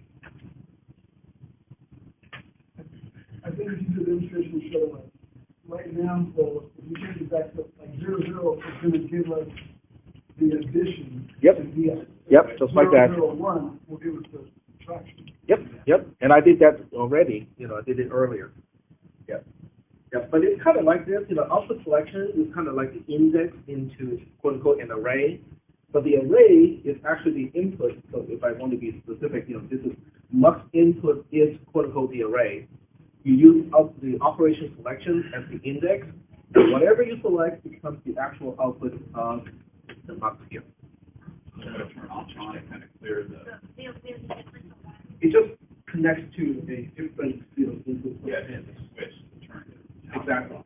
I think if you do the demonstration, show like right now, so if you change it back to like 00, it's going to give us the addition. Yep. And the Yep, just like that. 001 will give us the subtraction. Yep. And I did that already. I did it earlier. Yep. But it's kind of like this. Output selection is kind of like the index into quote unquote an array. But the array is actually the input. So if I want to be specific, this is mux input is quote unquote the array. You use the operation selection as the index, and whatever you select becomes the actual output of the mux here. Turn off on it, kind of clear the. It just connects to a different input. Yeah, it's a switch to turn it. Exactly.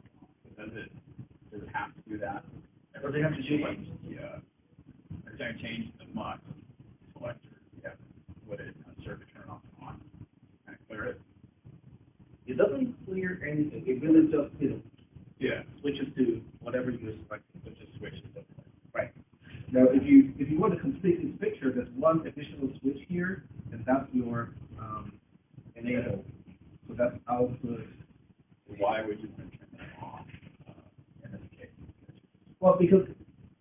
Does it have to do that? What they have to do, like, Yeah. Every time you change the mux selector, you have to put it on circuit turn off and on. Kind of clear it. it doesn't clear anything. It really just, Yeah. switches to whatever you're selecting. So just switch to the. Right. Now, if you want to complete this picture, there's one additional switch here, and that's your enable. So that's output. Why would you want to turn that off in this case? Well, because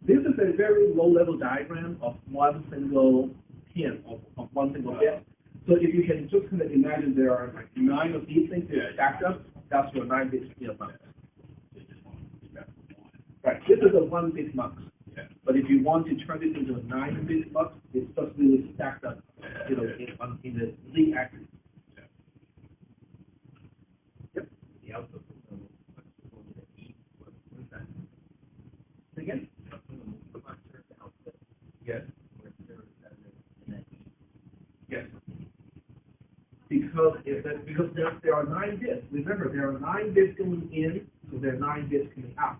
this is a very low-level diagram of one single pin, of one single bit. So if you can just kind of imagine there are like 9 of these things stacked up, that's your 9-bit mux. Right. This is a 1-bit mux. Yeah. But if you want to turn it into a 9-bit mux, it's just really stacked up, in the z-axis. Yeah. Yep. The output. What is that? Say again? Yes. Yes. Because there are 9 bits. Remember, there are 9 bits going in, so there are 9 bits coming out.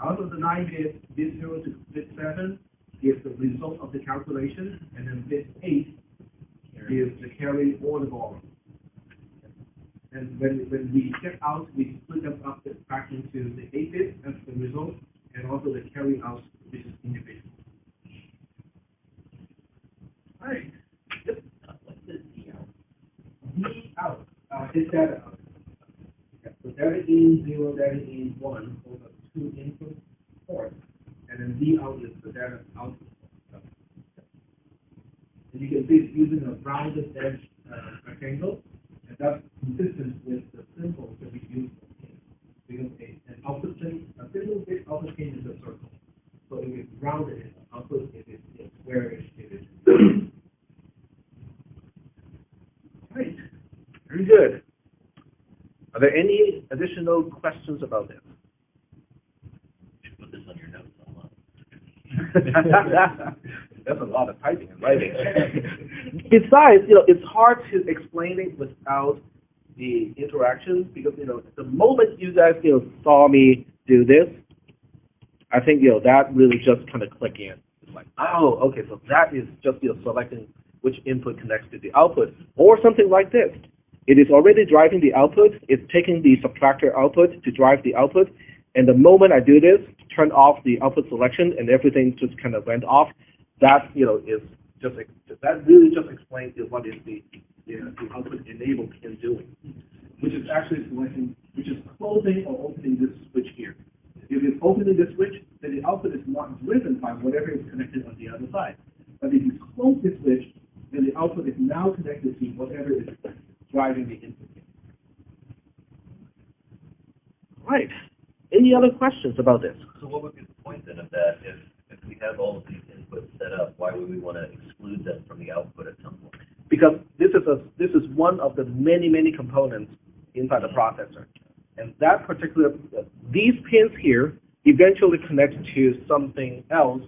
Out of the 9 bits, bit 0 to bit 7 is the result of the calculation, and then bit 8 is the carry or the borrow. And when we get out, we split them up back into the 8 bits as the result, and also the carry out, which is individual. All right. Yep. What's the D out? D out is data out. Yeah, so data in 0, data in 1, those are 2 input ports, and then D out is the data output. And you can see it's using a rounded edge rectangle, and that's consistent with the symbols that we use for pin. Because a single bit output pin is a circle. So if it's rounded, it's output. If it's squarish, it is. Great. Very good. Are there any additional questions about this? That's a lot of typing and writing. Besides, it's hard to explain it without the interaction because, the moment you guys, saw me do this, I think, that really just kind of click in. It's like, oh, okay, so that is just, selecting which input connects to the output, or something like this. It is already driving the output. It's taking the subtractor output to drive the output, and the moment I do this, turn off the output selection, and everything just kind of went off. That, is just, that really just explains what is the output enable pin doing, which is actually selecting, which is closing or opening this switch here. If it's opening this switch, then the output is not driven by whatever is connected on the other side. But if you close this switch, then the output is now connected to whatever is driving the input. Right. Any other questions about this? So what would be the point then of that? If we have all of these inputs set up, why would we want to exclude them from the output at some point? Because this is one of the many components inside the processor, and that particular these pins here eventually connect to something else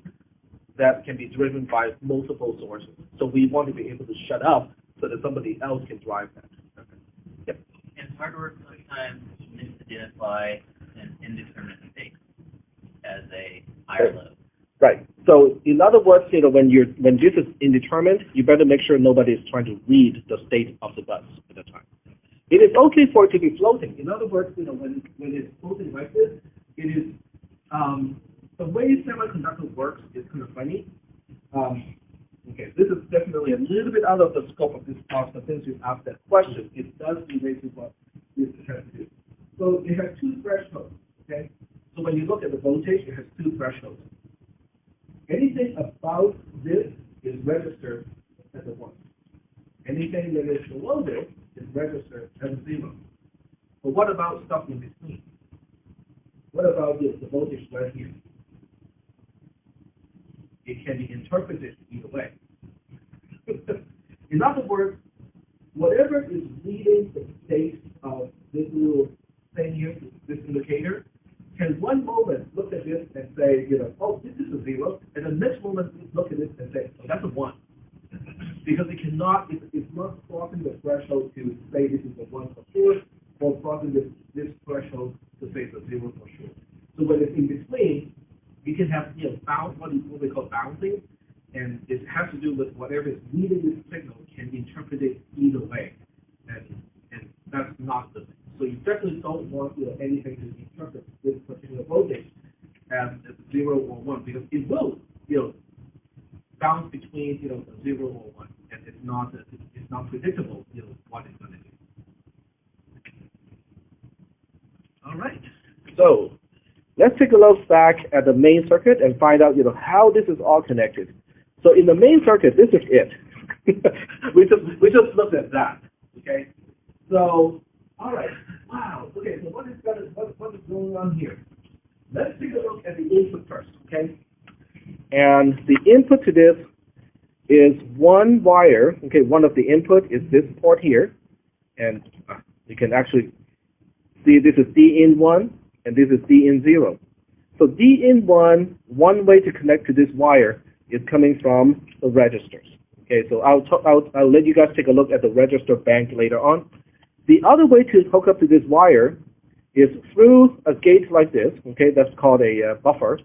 that can be driven by multiple sources. So we want to be able to shut up so that somebody else can drive that. Okay. Yep. And hardware sometimes misidentify an indeterminate state as a higher load. Right. So in other words, when this is indeterminate, you better make sure nobody is trying to read the state of the bus at the time. It is okay for it to be floating. In other words, when it's floating like this, it is the way semiconductor works is kind of funny. Okay, this is definitely a little bit out of the scope of this talk, but since you asked that question, it does relate to what this has to do. So it has two thresholds. Okay, so when you look at the voltage, it has two thresholds. Anything above this is registered as a 1. Anything that is below this is registered as a 0. But what about stuff in between? What about this, the voltage right here? It can be interpreted either way. In other words, whatever is reading the state of this little thing here, this indicator, can one moment look at this and say, oh, this is a 0, and the next moment look at this and say, oh, that's a 1. Because it cannot, it's not crossing the threshold to say this is a 1 for sure, or crossing this threshold to say it's a 0 for sure. So when it's in between, you can have what we call bouncing, and it has to do with whatever is reading this signal can be interpreted either way, and that's not the thing. So you definitely don't want anything to interpret this particular voltage as 0 or 1 because it will bounce between a 0 or 1, and it's not predictable what it's going to do. All right. So let's take a look back at the main circuit and find out how this is all connected. So in the main circuit, this is it. we just looked at that. Okay. So all right. Wow. Okay. So what is going on here? Let's take a look at the input first. Okay. And the input to this is one wire. Okay. One of the input is this port here, and you can actually see this is D in 1 and this is D in 0. So D in 1, one way to connect to this wire is coming from the registers. Okay. So I'll let you guys take a look at the register bank later on. The other way to hook up to this wire is through a gate like this, okay, that's called a buffer,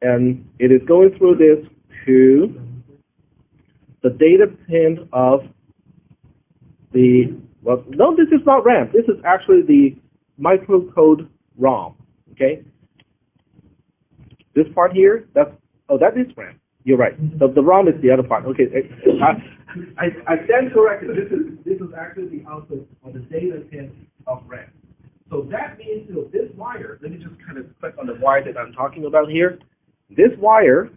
and it is going through this to the data pin of the, well, no, this is not RAM. This is actually the microcode ROM, okay? This part here, that is RAM. You're right. The ROM is the other part. Okay, I stand corrected. This is actually the output of the data pin of RAM. So that means this wire. Let me just kind of click on the wire that I'm talking about here. This wire,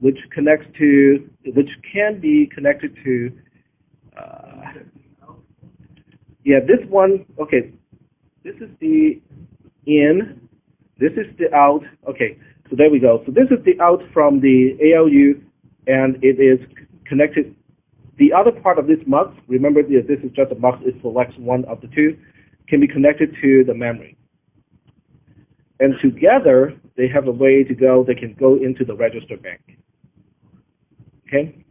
which can be connected to, this one. Okay, this is the in. This is the out. Okay. So there we go. So this is the out from the ALU, and it is connected. The other part of this mux, remember this is just a mux, it selects one of the two, can be connected to the memory. And together, they have a way to go. They can go into the register bank. Okay?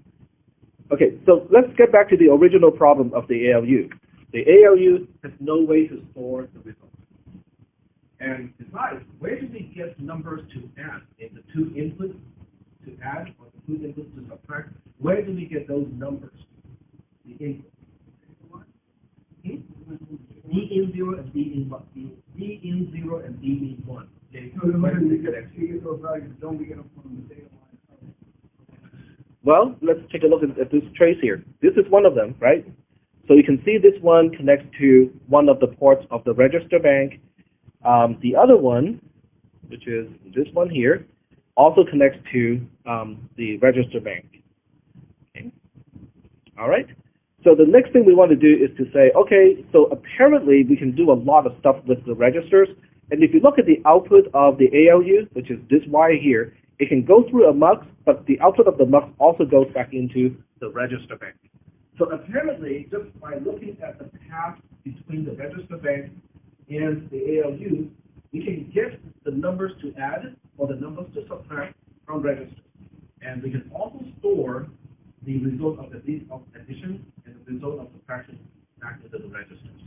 Okay, so let's get back to the original problem of the ALU. The ALU has no way to store the results. And besides, where do we get numbers to add? In the two inputs to add or the two inputs to subtract? Where do we get those numbers? The input. D in 0 and D in 1. D in 0 and D in 1. Okay, So where do we we get get those values, don't we get them from the data line? Well, let's take a look at this trace here. This is one of them, right? So you can see this one connects to one of the ports of the register bank. The other one, which is this one here, also connects to the register bank. Okay. All right. So the next thing we want to do is to say, okay, so apparently we can do a lot of stuff with the registers. And if you look at the output of the ALU, which is this wire here, it can go through a MUX, but the output of the MUX also goes back into the register bank. So apparently, just by looking at the path between the register bank and the ALU, we can get the numbers to add or the numbers to subtract from registers. And we can also store the result of addition and the result of subtraction back into the registers.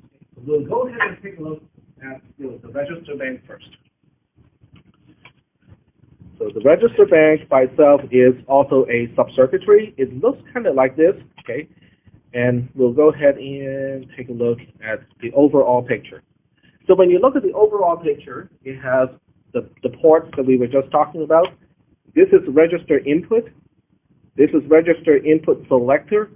Okay, so we'll go ahead and take a look at the register bank first. So the register bank by itself is also a subcircuitry. It looks kind of like this, okay? And we'll go ahead and take a look at the overall picture. So when you look at the overall picture, it has the ports that we were just talking about. This is register input. This is register input selector.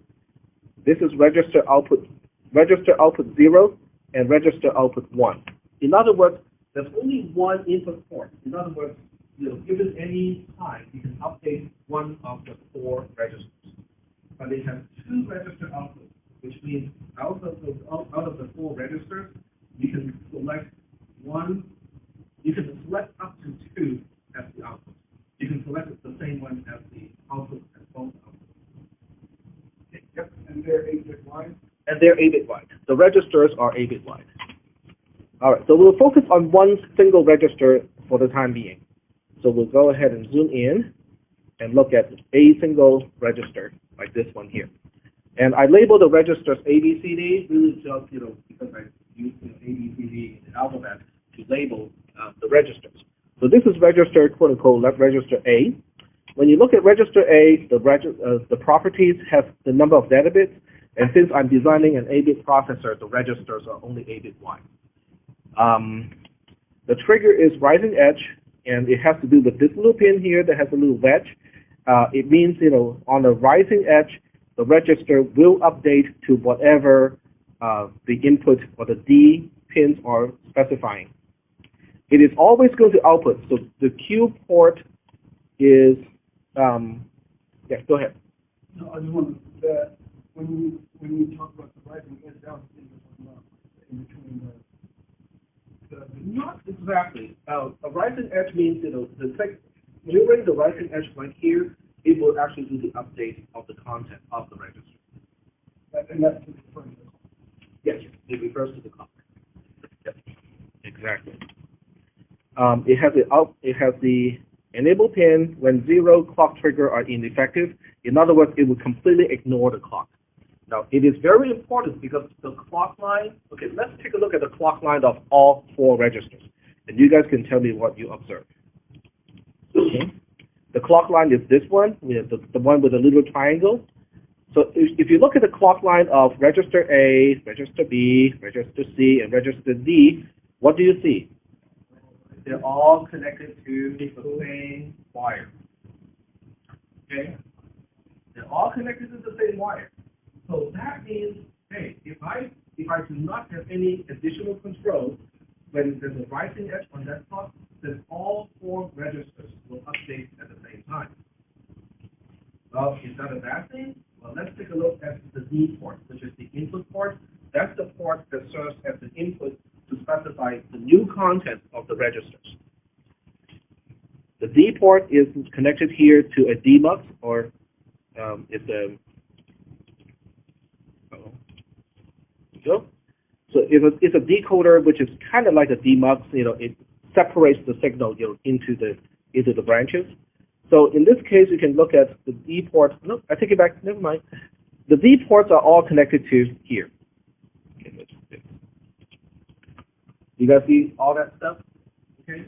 This is register output 0 and register output 1. In other words, there's only one input port. In other words, given any time, you can update one of the four registers. But they have two register outputs, which means out of the four registers, you can select one. You can select up to two as the output. You can select the same one as the output as both outputs. Okay. Yep, and they're 8-bit wide. And they're 8-bit wide. The registers are 8-bit wide. All right, so we'll focus on one single register for the time being. So we'll go ahead and zoom in and look at a single register, like this one here. And I label the registers A, B, C, D, really just, because I use A, B, C, D in the alphabet to label the registers. So this is register, quote unquote, register A. When you look at register A, the properties have the number of data bits, and since I'm designing an 8-bit processor, the registers are only 8-bit wide. The trigger is rising edge, and it has to do with this little pin here that has a little wedge. It means, on the rising edge, the register will update to whatever the input or the D pins are specifying. It is always going to output. So the Q port is, yeah, go ahead. No, I just wanted that when you talk about the rising edge, that was in between Not exactly. A rising edge means, during the rising edge right here, it will actually do the update of the content of the register. and that's referring to. Yes, it refers to the clock. Yep, exactly. It has the enable pin when 0 clock trigger are ineffective. In other words, it will completely ignore the clock. Now, it is very important because the clock line, okay, let's take a look at the clock line of all four registers. And you guys can tell me what you observe. Okay. The clock line is this one, the one with the little triangle. So if you look at the clock line of register A, register B, register C, and register D, what do you see? They're all connected to the same wire. Okay? They're all connected to the same wire. So that means, hey, if I do not have any additional control, when there's a rising edge on that clock, then all four registers will update at the same time. Well, is that a bad thing? Well, let's take a look at the D port, which is the input port. That's the port that serves as the input to specify the new content of the registers. The D port is connected here to a demux, or it's a so it's a decoder, which is kind of like a demux. It separates the signal, into the branches. So in this case, you can look at the D port. No, I take it back. Never mind. The D ports are all connected to here. Okay, you guys see all that stuff? Okay.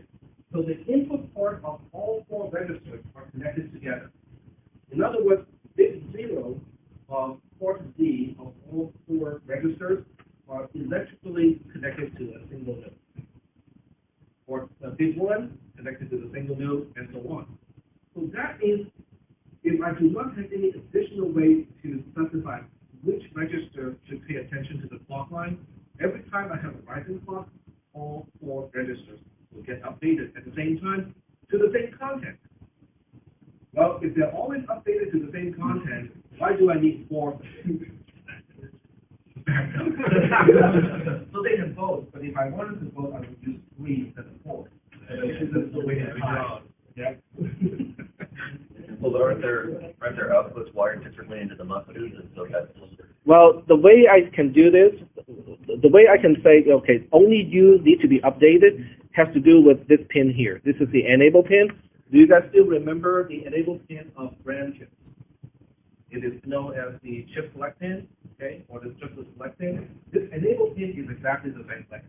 So the input port of all 4 registers are connected together. In other words, bit 0 of port D of all 4 registers are electrically connected to a single node. Or bit 1 connected to the single node, and so on. So that is, if I do not have any additional way to specify which register should pay attention to the clock line, every time I have a rising clock, all 4 registers will get updated at the same time to the same content. Well, if they're always updated to the same content, why do I need 4? So they can vote, but if I wanted to vote, I would use 3 instead of 4. This is the way it's done. Yeah. Well, aren't there outputs wired differently into the MUX2s, and so that's... Well, the way I can do this, the way I can say, okay, only you need to be updated, has to do with this pin here. This is the enable pin. Do you guys still remember the enable pin of brand chips? It is known as the chip select pin, okay, or just the select pin. This enable pin is exactly the same thing.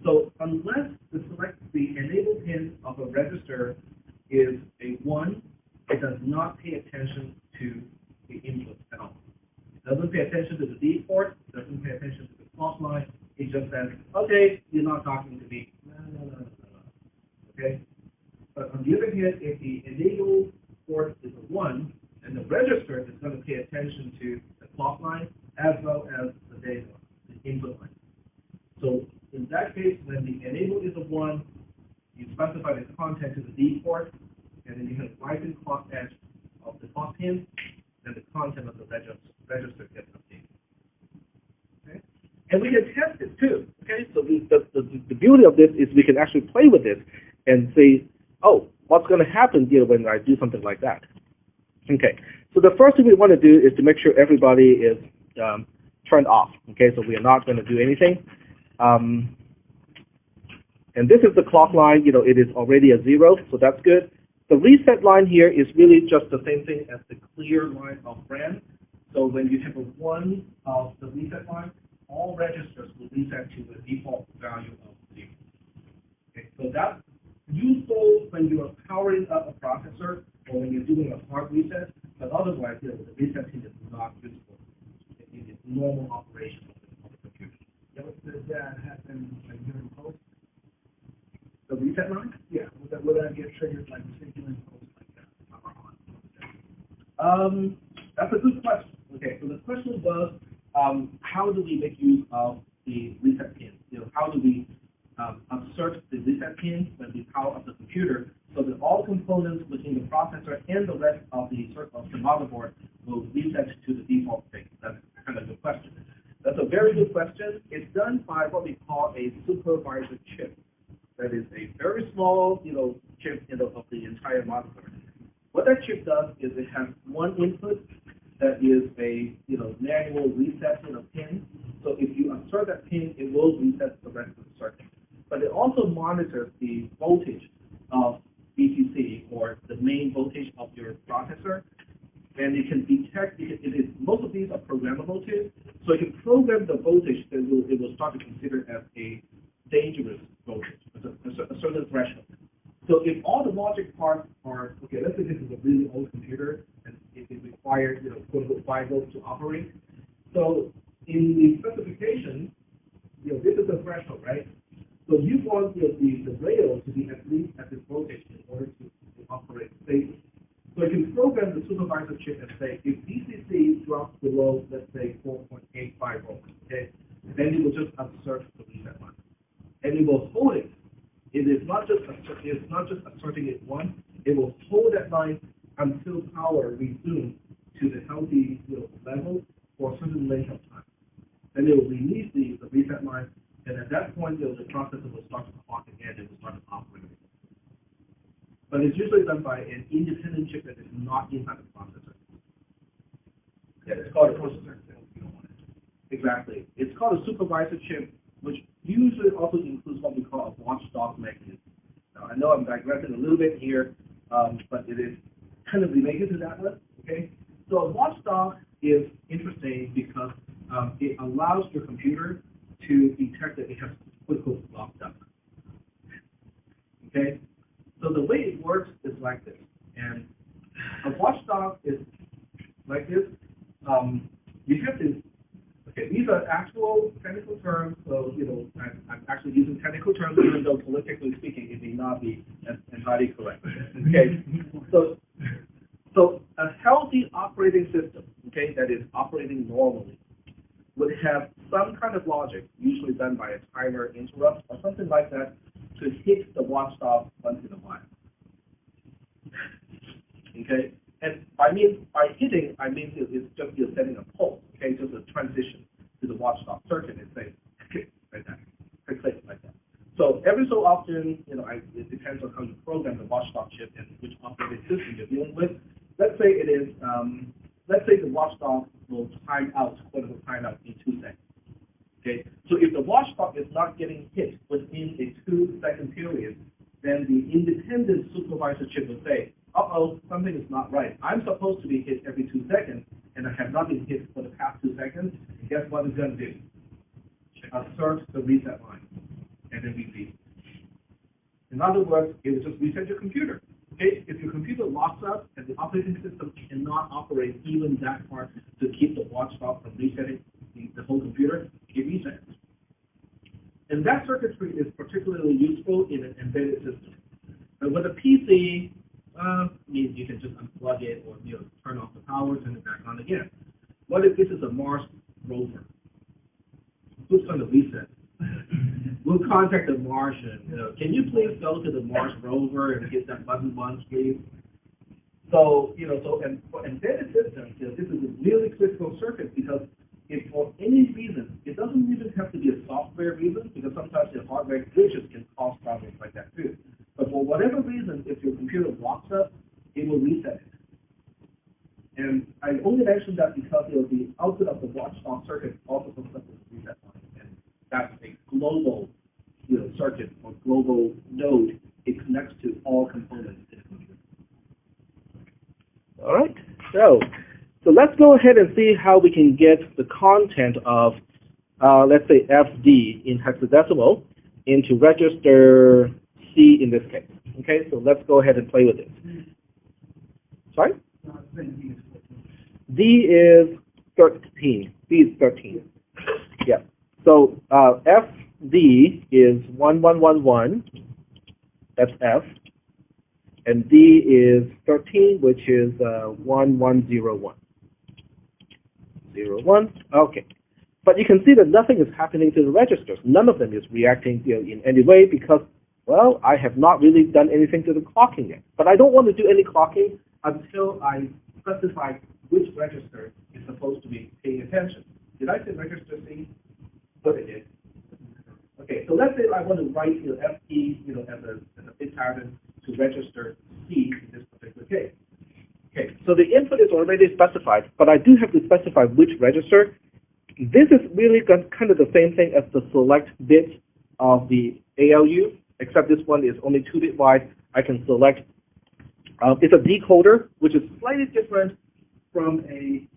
So unless the enable pin of a register is a 1, it does not pay attention to the input at all. It doesn't pay attention to the D port, it doesn't pay attention to the clock line. It just says, okay, you're not talking to me. No. Okay? But on the other hand, if the enable port is a 1, then the register is going to pay attention to the clock line as well as the data, the input line. So in that case, when the enable is a 1, you specify the content to the D port, and then you have rising clock edge of the clock pin, then the content of the register gets updated. Okay? And we can test it too. Okay, so the beauty of this is we can actually play with this and say, oh, what's going to happen when I do something like that? Okay, so the first thing we want to do is to make sure everybody is turned off. Okay, so we are not going to do anything. And this is the clock line. It is already a 0, so that's good. The reset line here is really just the same thing as the clear line of brand. So when you have a 1 of the reset line, all registers will reset to the default value of 0. Okay, so that's useful when you are powering up a processor or when you're doing a hard reset, but otherwise, the reset pin is not useful. It is normal operation of the computer. Does that happen during post? The reset line? Yeah, would that get triggered like during post like that? That's a good question. Okay, so the question was, how do we make use of the reset pin? How do we assert the reset pin when we power up the computer so that all components within the processor and the rest of the motherboard will reset to the default state? That's kind of the question. That's a very good question. It's done by what we call a supervisor chip. That is a very small, chip, of the entire motherboard. What that chip does is it has one input that is a, manual reset, pin. So if you assert that pin, it will reset the rest of the circuit. But it also monitors the voltage of VCC, or the main voltage of your processor, and it can detect. Most of these are programmable too, so it can program the voltage that it will start to consider as a dangerous voltage, a certain threshold. So if all the logic parts are okay, let's say this is a really old computer and it requires quote unquote 5 volts to operate. So in the specification, this is the threshold, right? So you want the rail to be at least at this voltage in order to operate safely. So you can program the supervisor chip and say, if VCC drops below, let's say 4.85 volts, okay, then it will just assert the reset line, and it will hold it. It is not just asserting it once. It will hold that line until power resumes to the healthy level for a certain length of time. Then it will release the reset line. And at that point, the processor will start to clock again. It will start to operate. But it's usually done by an independent chip that is not inside the processor. Yeah, it's called a processor. Exactly. It's called a supervisor chip, which usually also includes what we call a watchdog mechanism. I know I'm digressing a little bit here, but it is kind of related to that one, okay? So a watchdog is interesting because it allows your computer to detect that it has quote-unquote locked up, okay? So the way it works is like this, and a watchdog is like this. You have to, okay, these are actual technical terms, so, you know, I'm actually using technical terms, even though politically speaking, it may not be entirely correct, okay? So a healthy operating system, okay, that is operating normally, would have some kind of logic, usually done by a timer interrupt or something like that, to hit the watchdog once in a while. Okay, and by hitting, I mean it's just you're setting a pulse, okay, just a transition to the watchdog circuit and say click like that, click like that. So every so often, you know, it depends on how you program the watchdog chip and which operating system you're dealing with. Let's say it is, let's say the watchdog will time out, quote-unquote time out in 2 seconds. Okay, so if the watchdog is not getting hit within a 2-second period, then the independent supervisor chip will say, uh-oh, something is not right. I'm supposed to be hit every 2 seconds, and I have not been hit for the past 2 seconds. And guess what it's going to do? Assert the reset line, and then repeat. In other words, it will just reset your computer. Okay, if your computer locks up and the operating system cannot operate even that far to keep the watchdog from resetting the whole computer, it resets. And that circuitry is particularly useful in an embedded system. But with a PC, means you can just unplug it or, you know, turn off the power, turn it back on again. What if this is a Mars rover? Who's going to reset? We'll contact the Martian. You know, can you please go to the Mars rover and hit that button once, please? So, you know, and for embedded systems, you know, this is a really critical circuit because if for any reason, it doesn't even have to be a software reason, because sometimes the hardware glitches can cause problems like that too. But for whatever reason, if your computer locks up, it will reset it. And I only mentioned that because, you know, the output of the watchdog circuit also hooks up with the reset line, and that's a global, you know, circuit or global node. It connects to all components in the computer. All right. So let's go ahead and see how we can get the content of, let's say, FD in hexadecimal into register C in this case. Okay, so let's go ahead and play with it. Sorry? D is 13. D is 13. Yeah. So FD is 1111. That's F. And D is 13, which is 1101. 01. Okay. But you can see that nothing is happening to the registers. None of them is reacting, you know, in any way because, well, I have not really done anything to the clocking yet. But I don't want to do any clocking until I specify which register is supposed to be paying attention. Did I say register C? What I did. Okay, so let's say I want to write, you know, FE, you know, as a bit pattern to register C in this particular case. Okay, so the input is already specified, but I do have to specify which register. This is really kind of the same thing as the select bit of the ALU, except this one is only 2-bit wide. I can select, it's a decoder, which is slightly different from a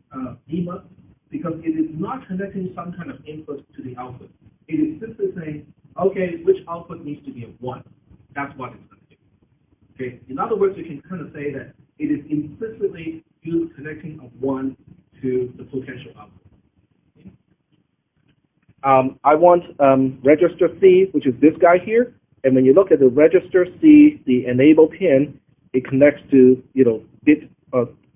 DMUX, because it is not connecting some kind of input to the output. It is simply saying, okay, which output needs to be a 1. That's what it's going to do. Okay. In other words, you can kind of say that it is implicitly you connecting a 1 to the potential output. Okay. I want register C, which is this guy here. And when you look at the register C, the enable pin, it connects to, you know, bit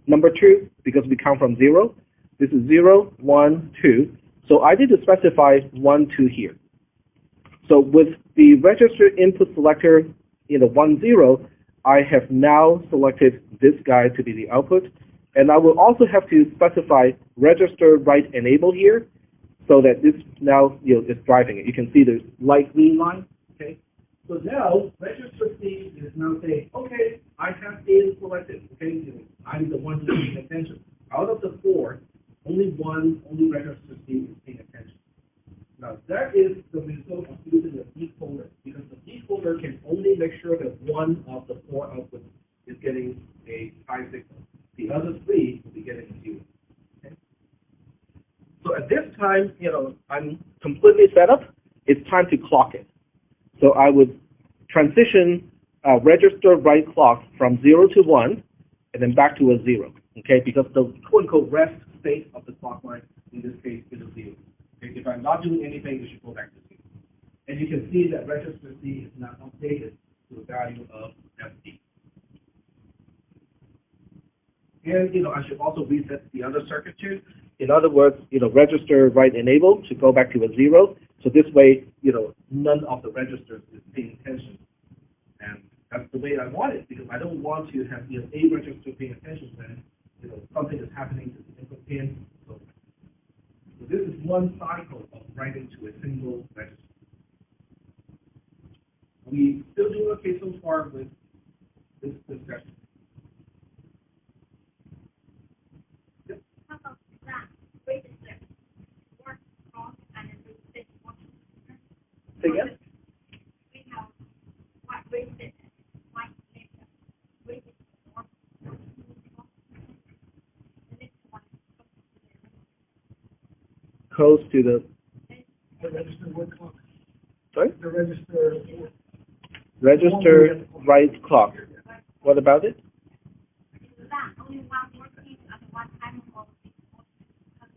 number 2 because we count from 0. This is 0, 1, 2. So I need to specify 1, 2 here. So with the register input selector, you know, 1, 0, I have now selected this guy to be the output. And I will also have to specify register write enable here so that this now, you know, is driving it. You can see the light green line. Okay. So now register C is now saying, okay, I have been selected. Okay, I'm the one who's paying attention. Out of the 4, only register C is paying attention. Now that is the result of using a decoder, because the decoder can only only make sure that one of the 4 outputs is getting a high signal. The other 3 will be getting a 0. Okay? So at this time, I'm completely set up. It's time to clock it. So I would transition register write clock from 0 to 1, and then back to a 0. Okay, because the quote-unquote rest state of the clock line in this case is a 0. Okay? If I'm not doing anything, it should go back to 0. And you can see that register C is not updated to the value of SD. And I should also reset the other circuit too. In other words, register write enable should go back to a 0. So this way, none of the registers is paying attention. And that's the way I want it, because I don't want to have a register paying attention when something is happening to the input pin. So this is one cycle of writing to a single register. We still do okay so far with this discussion. Yep. How about that? Register. Work on and then reset one. Say again? We have white reset, white later, reset more. The next one Close to the, The register word clock. sorry? The register. Register write clock. What about it? that only one working at one time or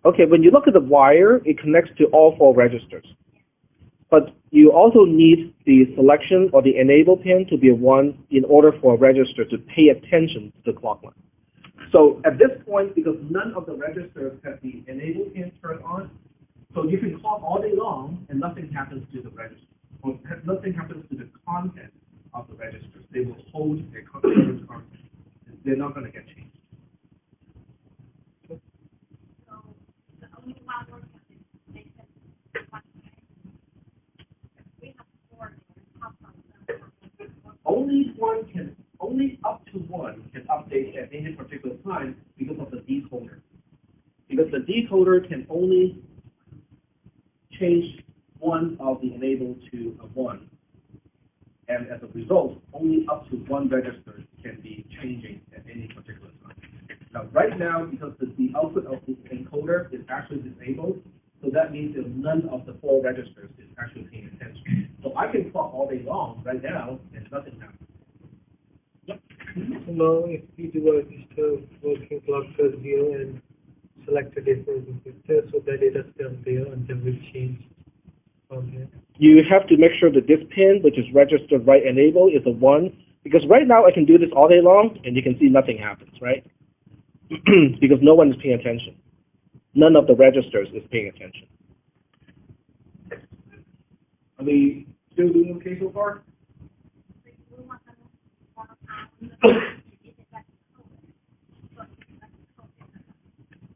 Okay, when you look at the wire, it connects to all 4 registers. But you also need the selection or the enable pin to be a 1 in order for a register to pay attention to the clock line. So at this point, because none of the registers have the enable pin turned on, so you can clock all day long and nothing happens to the register, or nothing happens to the content of the registers. They will hold their current content. They're not going to get changed. so the only one working is reset one time. We have 4 top of them. Only up to 1 can update at any particular time because of the decoder. Because the decoder can only change one of the enable to a 1. And as a result, only up to 1 register can be changing at any particular time. Now, right now, because the output of the encoder is actually disabled, so that means that none of the 4 registers is actually paying attention. So I can clock all day long right now, and nothing happens. Yep. So now if we do a register working clock plus 0 and select a different register, so the data stays there until we change from here. You have to make sure that this pin, which is registered write enable, is a 1, because right now I can do this all day long, and you can see nothing happens, right? Because no one is paying attention. None of the registers is paying attention. Are we still doing okay so far?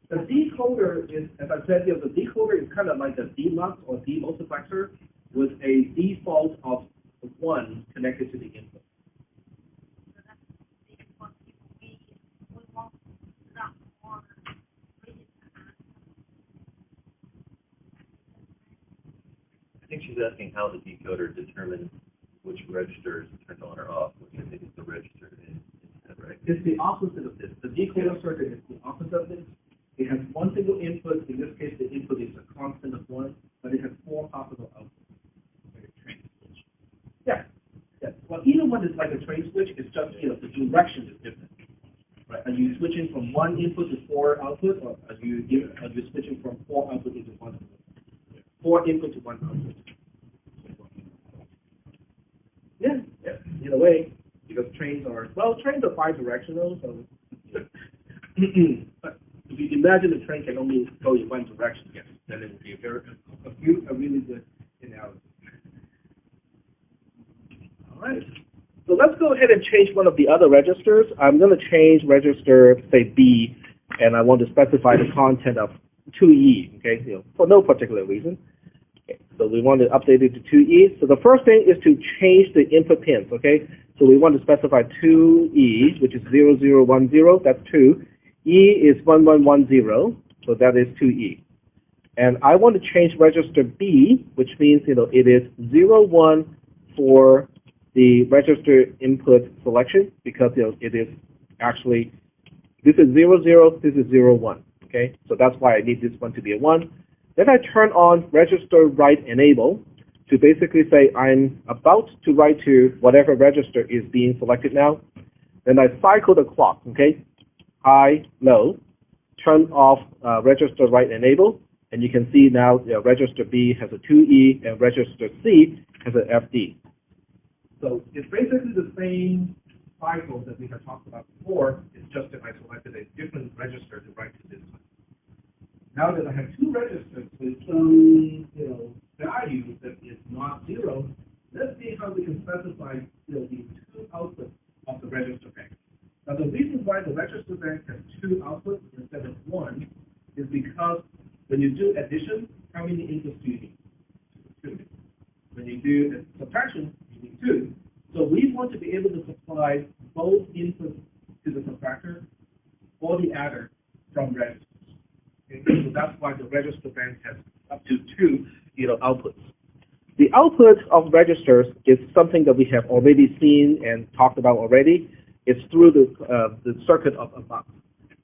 The decoder is, as I said, the decoder is kind of like a demux or demultiplexer with a default of 1 connected to the input. I think she's asking how the decoder determines which register is turned on or off, which I think is the register instead, right? It's the opposite of this. The decoder circuit is the opposite of this. It has 1 single input. In this case, the input is a constant of 1, but it has 4 possible outputs. Like a train switch. Yeah. Yeah. Well, either one is like a train switch. It's just the direction is different. Right? Are you switching from 1 input to 4 output, or are you switching from 4 output into 1 output? 4 input to 1 output. Yeah. Yeah. In a way, because trains are bi-directional, so. But if you imagine the train can only go in 1 direction, yes, then it would be a really good analogy. All right. So let's go ahead and change one of the other registers. I'm going to change register, say B, and I want to specify the content of 2E, okay, for no particular reason. Okay, so we want to update it to 2E. So the first thing is to change the input pins, okay? So we want to specify 2E, which is 0010, that's 2. E is 1110, so that is 2E. And I want to change register B, which means, it is 0141. the register input selection because it is actually, this is 0, 0, this is 0, 1. Okay, so that's why I need this one to be a 1. Then I turn on register write enable to basically say I'm about to write to whatever register is being selected now. Then I cycle the clock, okay, high, low, turn off register write enable, and you can see now register B has a 2E and register C has an FD. So it's basically the same cycle that we have talked about before. It's just that I selected a different register to write to this one. Now that I have two registers with some value that is not 0, let's see how we can specify the two outputs of the register bank. Now the reason why the register bank has two outputs instead of one is because when you do addition, how many inputs do you need? 2. When you do subtraction, you need 2. So we want to be able to supply both inputs to the subtractor or the adder from registers. Okay? So that's why the register bank has up to 2 outputs. The output of registers is something that we have already seen and talked about already. It's through the circuit of a mux.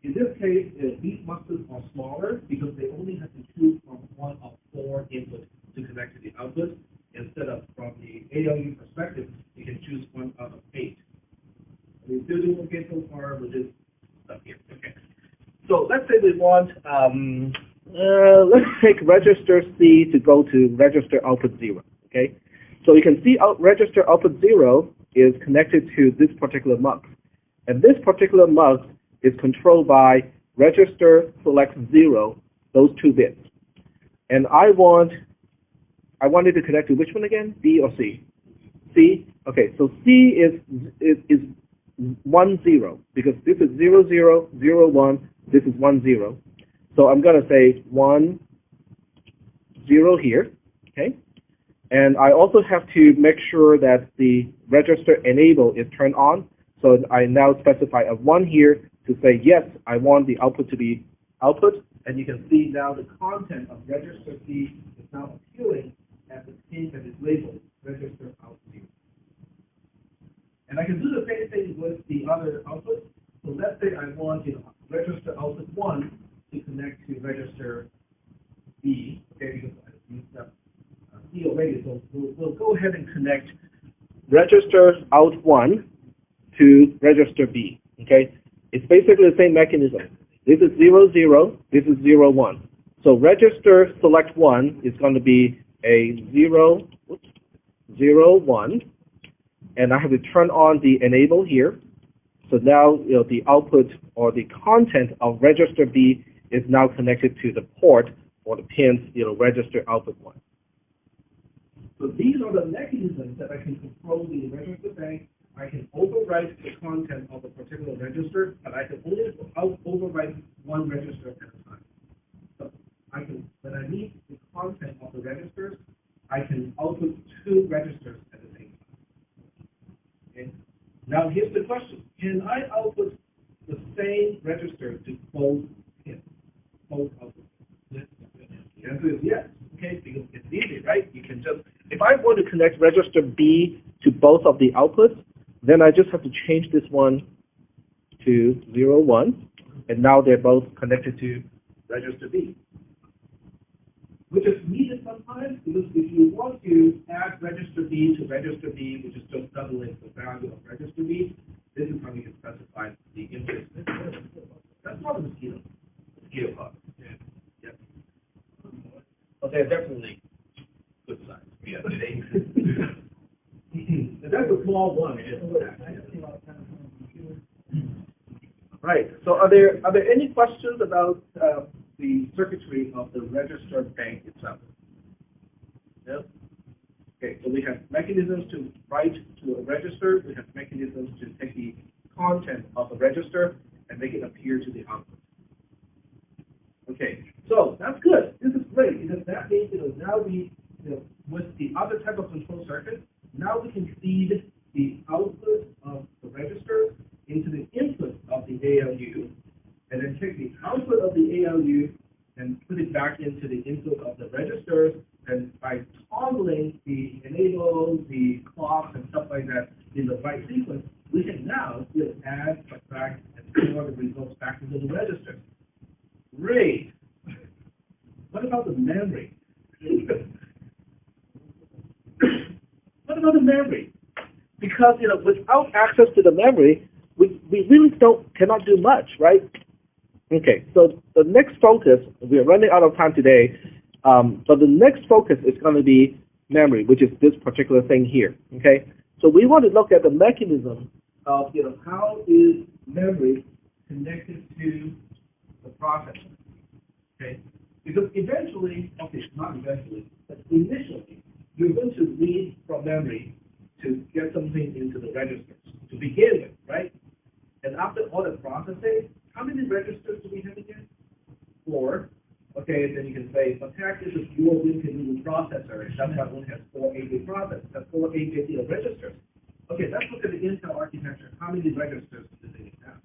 In this case, these muxes are smaller because they only have to choose from one of 4 inputs to connect to the output. Instead of from the ALU perspective, you can choose one out of 8. We're still doing okay so far with this stuff here. Okay. So let's say we want, let's take register C to go to register output 0. Okay. So you can see register output 0 is connected to this particular mux. And this particular mux is controlled by register select 0, those 2 bits. And I wanted to connect to which one again? B or C? C? Okay, so C is 1, 0, because this is 0, 0, 0, 1, this is 1, 0. So I'm going to say 1, 0 here, okay? And I also have to make sure that the register enable is turned on. So I now specify a 1 here to say, yes, I want the output to be output. And you can see now the content of register C is now appearing as the pin that is labeled register out 0. And I can do the same thing with the other outputs. So let's say I want register output 1 to connect to register B, okay, because I used up C already. So we'll go ahead and connect register out 1 to register B, okay? It's basically the same mechanism. This is 0, 0, this is 0, 1. So register select 1 is going to be a 0, 0, 1, and I have to turn on the enable here. So now the output or the content of register B is now connected to the port or the pins register output 1. So these are the mechanisms that I can control the register bank. I can overwrite the content of a particular register, but I can only overwrite one register at a time. So I can, when I need the content of the registers, I can output 2 registers at the same time. Okay? Now here's the question: can I output the same register to both pins, both outputs? Yes. The answer is yes. Okay, because it's easy, right? You can just, if I want to connect register B to both of the outputs, then I just have to change this one to 0, 1, and now they're both connected to register B. Which is needed sometimes, because if you want to add register B to register B, which is just doubling the value of register B, this is how you can specify the input. That's not a mosquito. Mosquito bug. Yeah. But they're definitely good size. Yeah, that's a small one. Right. So are there any questions about the circuitry of the register bank itself? No? Okay, so we have mechanisms to write to a register. We have mechanisms to take the content of a register and make it appear to the output. Okay, so that's good. This is great because that means now we with the other type of control circuit, now we can feed the output of the registers into the input of the ALU, and then take the output of the ALU and put it back into the input of the registers, and by toggling the enable, the clocks, and stuff like that, right sequence, we can now just add, subtract, and store the results back into the register. Great. What about the memory? What about the memory? Because without access to the memory, we really cannot do much, right? Okay, so the next focus, we are running out of time today, but the next focus is going to be memory, which is this particular thing here. Okay, so we want to look at the mechanism of how is memory connected to the processor. Okay, because eventually, okay, not eventually, but initially, you're going to read from memory to get something into the registers to begin with, right? And after all the processing, how many registers do we have again? 4. Okay, then you can say, but heck, this is your Windows processor, and that's why one has 4 8-bit processors, that's 4 8-bit registers. Okay, let's look at the Intel architecture. How many registers do they have?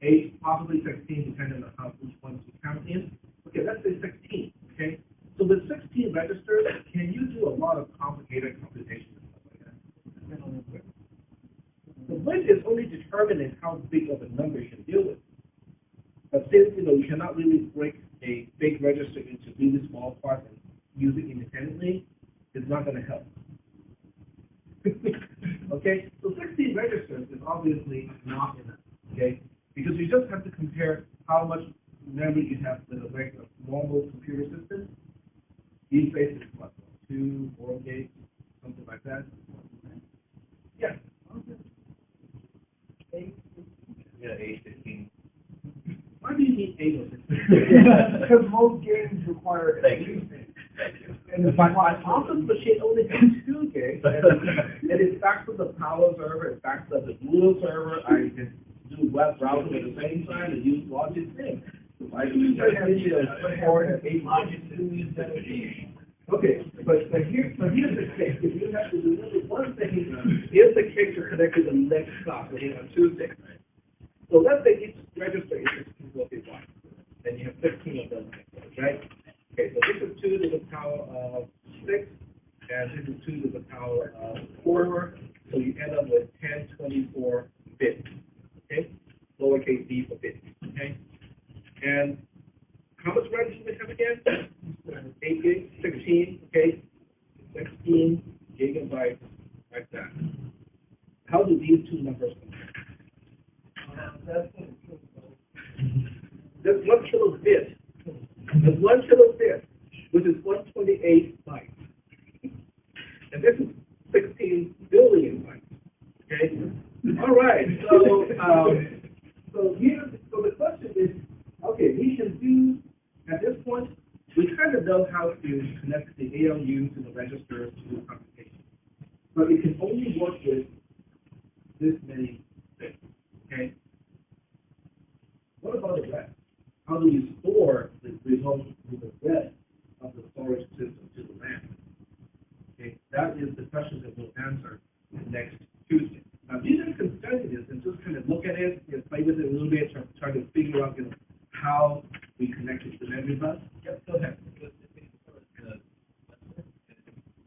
8, possibly 16, depending on how which ones you count in. Okay, let's say 16. Okay, so with 16 registers, can you do a lot of complicated computations and stuff like that? The width is only determining how big of a number you can deal with. But since you cannot really break a big register into really small parts and use it independently, it's not going to help. Okay, so 16 registers is obviously not enough. Okay, because you just have to compare how much memory you have with a regular normal computer system. These days it's what, 2, 4 gigs, something like that. Yeah. Yeah, 8, 16. Why do you need 8 of it? Because most games require. Thank you. Thank you. And my office machine only has 2 gigs, and it backs up the power server, it backs up the Google server. I can do web browsing at the same time and use Logic things. I use that 4 and 8 Logic things. Okay, but here's the case. If you have to do one thing, here's the case to connect to the next class, on Tuesday. So let's say each register is 16 wide. Then you have 15 of them, right? Okay, so this is 2 to the power of 6, and this is 2 to the power of 4. So you end up with 1024 bits. Okay, lowercase d for bits. Okay, and how much register do we have again? 8 gigs, 16. Okay, 16 gigabytes like that. How do these two numbers compare? That's 1 kilobit. That's 1 kilobit, which is 128 bytes. And this is 16 billion bytes. Okay? All right. So the question is, okay, we can do, at this point, we kind of know how to connect the ALU to the registers to do computation. But it can only work with this many things. Okay? What about the rest? How do you store the results with the rest of the storage system to the RAM? Okay, that is the question that we'll answer next Tuesday. Now, these are consensus and just kind of look at it, play with it a little bit, try to figure out how we connect it to the memory bus. Yep, go ahead.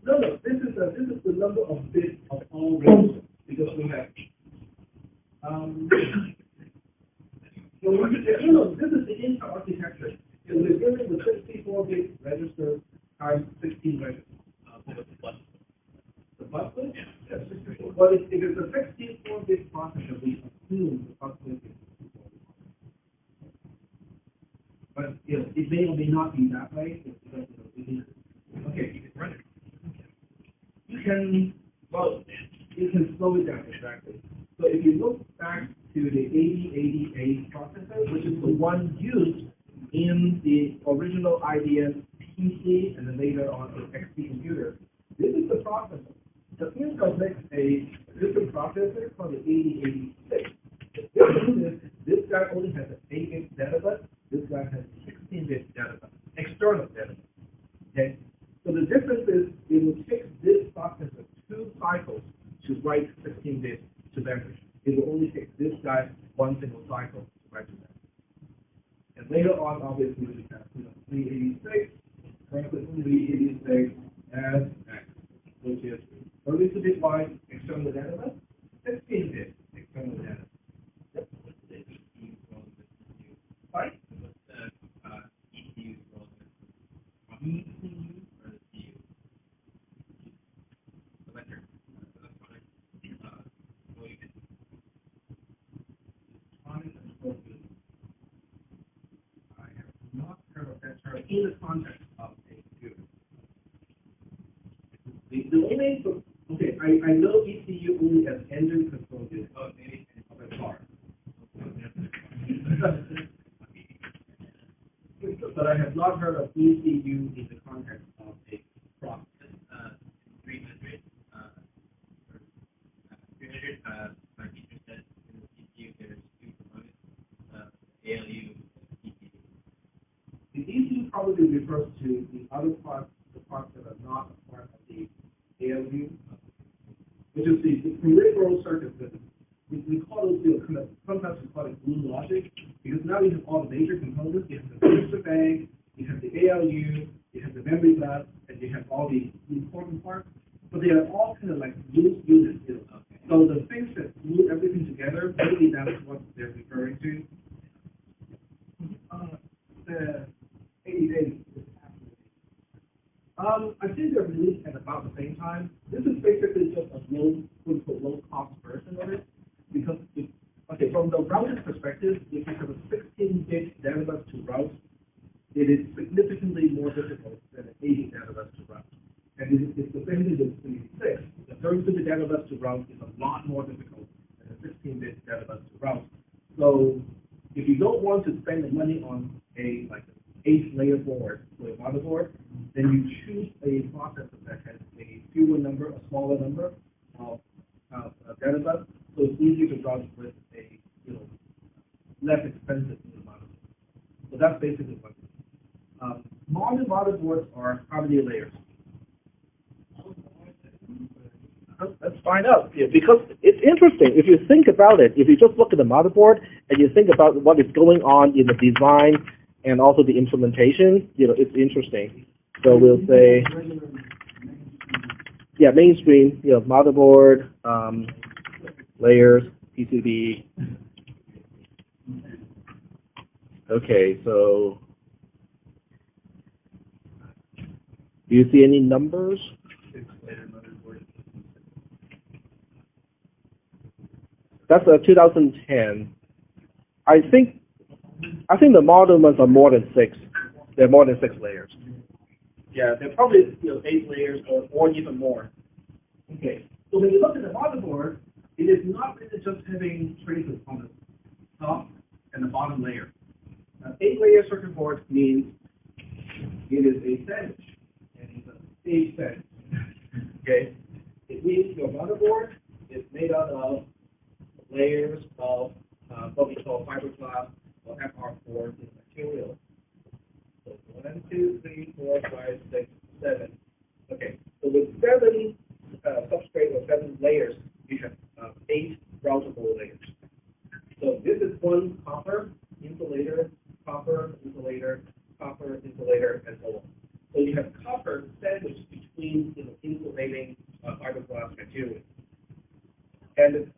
No, this is the number of bits of all registers because we have. This is the Intel architecture. We're dealing with 64-bit registers times 16 registers. The bus width? Yeah, 64. Well, if it's a 64-bit processor, we assume the bus width is 64. But it may or may not be that way. Okay, you can run it. You can slow it down exactly. So if you look back to the 8088 processor, which is the one used in the original IBM PC and then later on the XP computer, this is the processor. The Intel makes a different processor called the 8086. The difference is this guy only has an 8-bit data bus, this guy has a 16-bit data bus, external data bus. Okay? So the difference is it will take this processor 2 cycles to write 16 bits to memory. It will only take this guy 1 single cycle to write to memory. And later on, obviously, we have 386, currently 386 as X, which is 32-bit wide external data bus, 16-bit external data. Yep. Sorry? ECU or the CU? Electric, electronic, well, you can I have not heard of that term in the context of a computer. The only, okay, I know ECU only as engine control unit of a car. But I have not heard of ECU in the context of a process. 300, my teacher said in the CPU there's two components, ALU and ECU. The ECU probably refers to the other parts, the parts that are not a part of the ALU, which is the peripheral circuits. We call those, kind of, sometimes we call it glue logic, because now you have all the major components. You have the register bank, you have the ALU, you have the memory bus, and you have all the important parts. But they are all kind of like loose units. So the things that glue everything together, maybe that's what they're referring to. The 80 days is happening. I think they're released at about the same time. This is basically just a low cost version of it. Because, okay, from the router's perspective, if you have a 16-bit data bus to route, it is significantly more difficult than an 80 data bus to route. And it's the same thing with 386. The 32-bit data bus to route is a lot more difficult than a 16-bit data bus to route. So if you don't want to spend the money on a like an 8-layer board for a motherboard, then you choose a processor that has a smaller number of data bus, so it's easier to route with a less expensive motherboard. So that's basically what it is. Modern motherboards are how many layers? Let's find out. Yeah, because it's interesting. If you think about it, if you just look at the motherboard and you think about what is going on in the design and also the implementation, it's interesting. So we'll say, yeah, mainstream, motherboard, layers, PCB. Okay, so do you see any numbers? That's 2010. I think the modern ones are more than 6. They're more than 6 layers. Yeah, they're probably 8 layers or even more. Okay, so when you look at the motherboard, it is not really just having traces on the top and the bottom layer. 8-layer circuit board means it is a sandwich, and it's a big sandwich. Okay, it means your motherboard is made out of layers of what we call fiberglass or FR4 material. So 1, 2, 3, 4, 5, 6, 7. Okay, so with 7 substrate or 7 layers, you have 8 routable layers. So this is one copper insulator, copper insulator, copper insulator, and so on. So you have copper sandwiched between insulating fiberglass material. And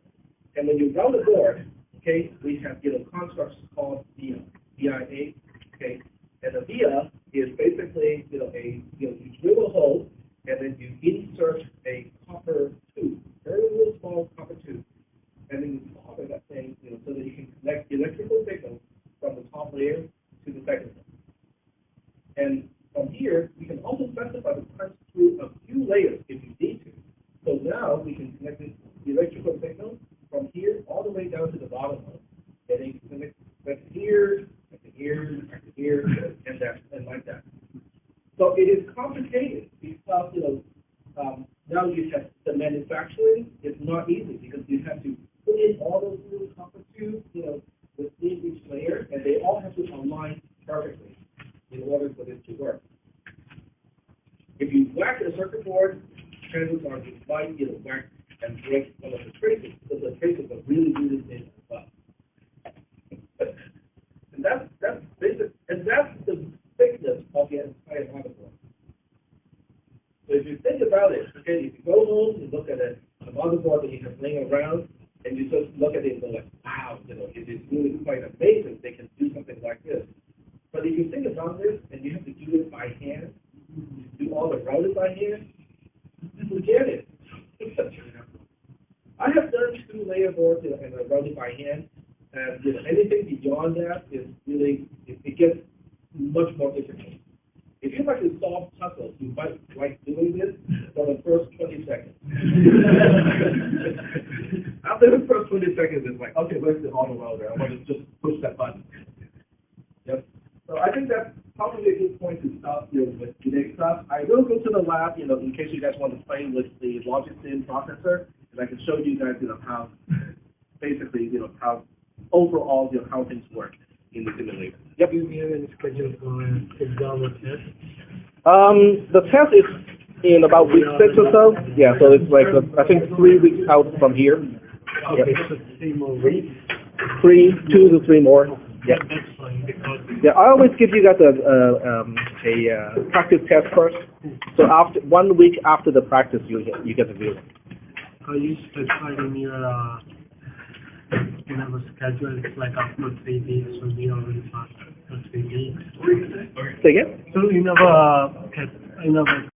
when you route the board, okay, we have constructs called via, VIA, okay, and the via is basically you drill a hole and then you insert a copper tube, very little small copper tube, and then you cover that thing, so that you can connect electrical signals from the top layer to the second one. And from here, we can also specify to punch through a few layers if you need to. So now we can connect the electrical signal from here all the way down to the bottom one, and then you can connect here, here, and like that. So it is complicated because now you have the manufacturing is not easy because you have to put in all those little copper tubes, within each layer, and they all have to align perfectly in order for this to work. If you whack the circuit board, chances are you might whack and break one of the traces because the traces are really, really thin as well. And that's basic, and that's the thickness of the entire motherboard. So if you think about it, okay, if you go home and look laying around, and you just look at it and go like, wow, it is really quite amazing they can do something like this. But if you think about this, and you have to do it by hand, do all the routing by hand, forget it. I have done 2-layer boards and routing by hand, and anything beyond that is really, it gets much more difficult. If you like to solve puzzles, you might like doing this for the first 20 seconds. After the first 20 seconds, it's like, okay, where's the auto router? I want to just push that button. Yep. So I think that's probably a good point to stop with today's stuff. I will go to the lab, in case you guys want to play with the logic sim processor, and I can show you guys, how basically, how overall, how things work in the simulator. Yep. Do you have any schedule for an exam or test? The test is in about week 6 or so. Yeah, so it's like, I think 3 weeks out from here. Okay, so 3 more weeks. 2 to 3 more. Yeah. That's fine, because Yeah, I always give you guys a practice test first. So after 1 week after the practice, you get the view. are you specified in your schedule? It's like after 3 weeks will be already passed for 3 weeks. Say again? So in our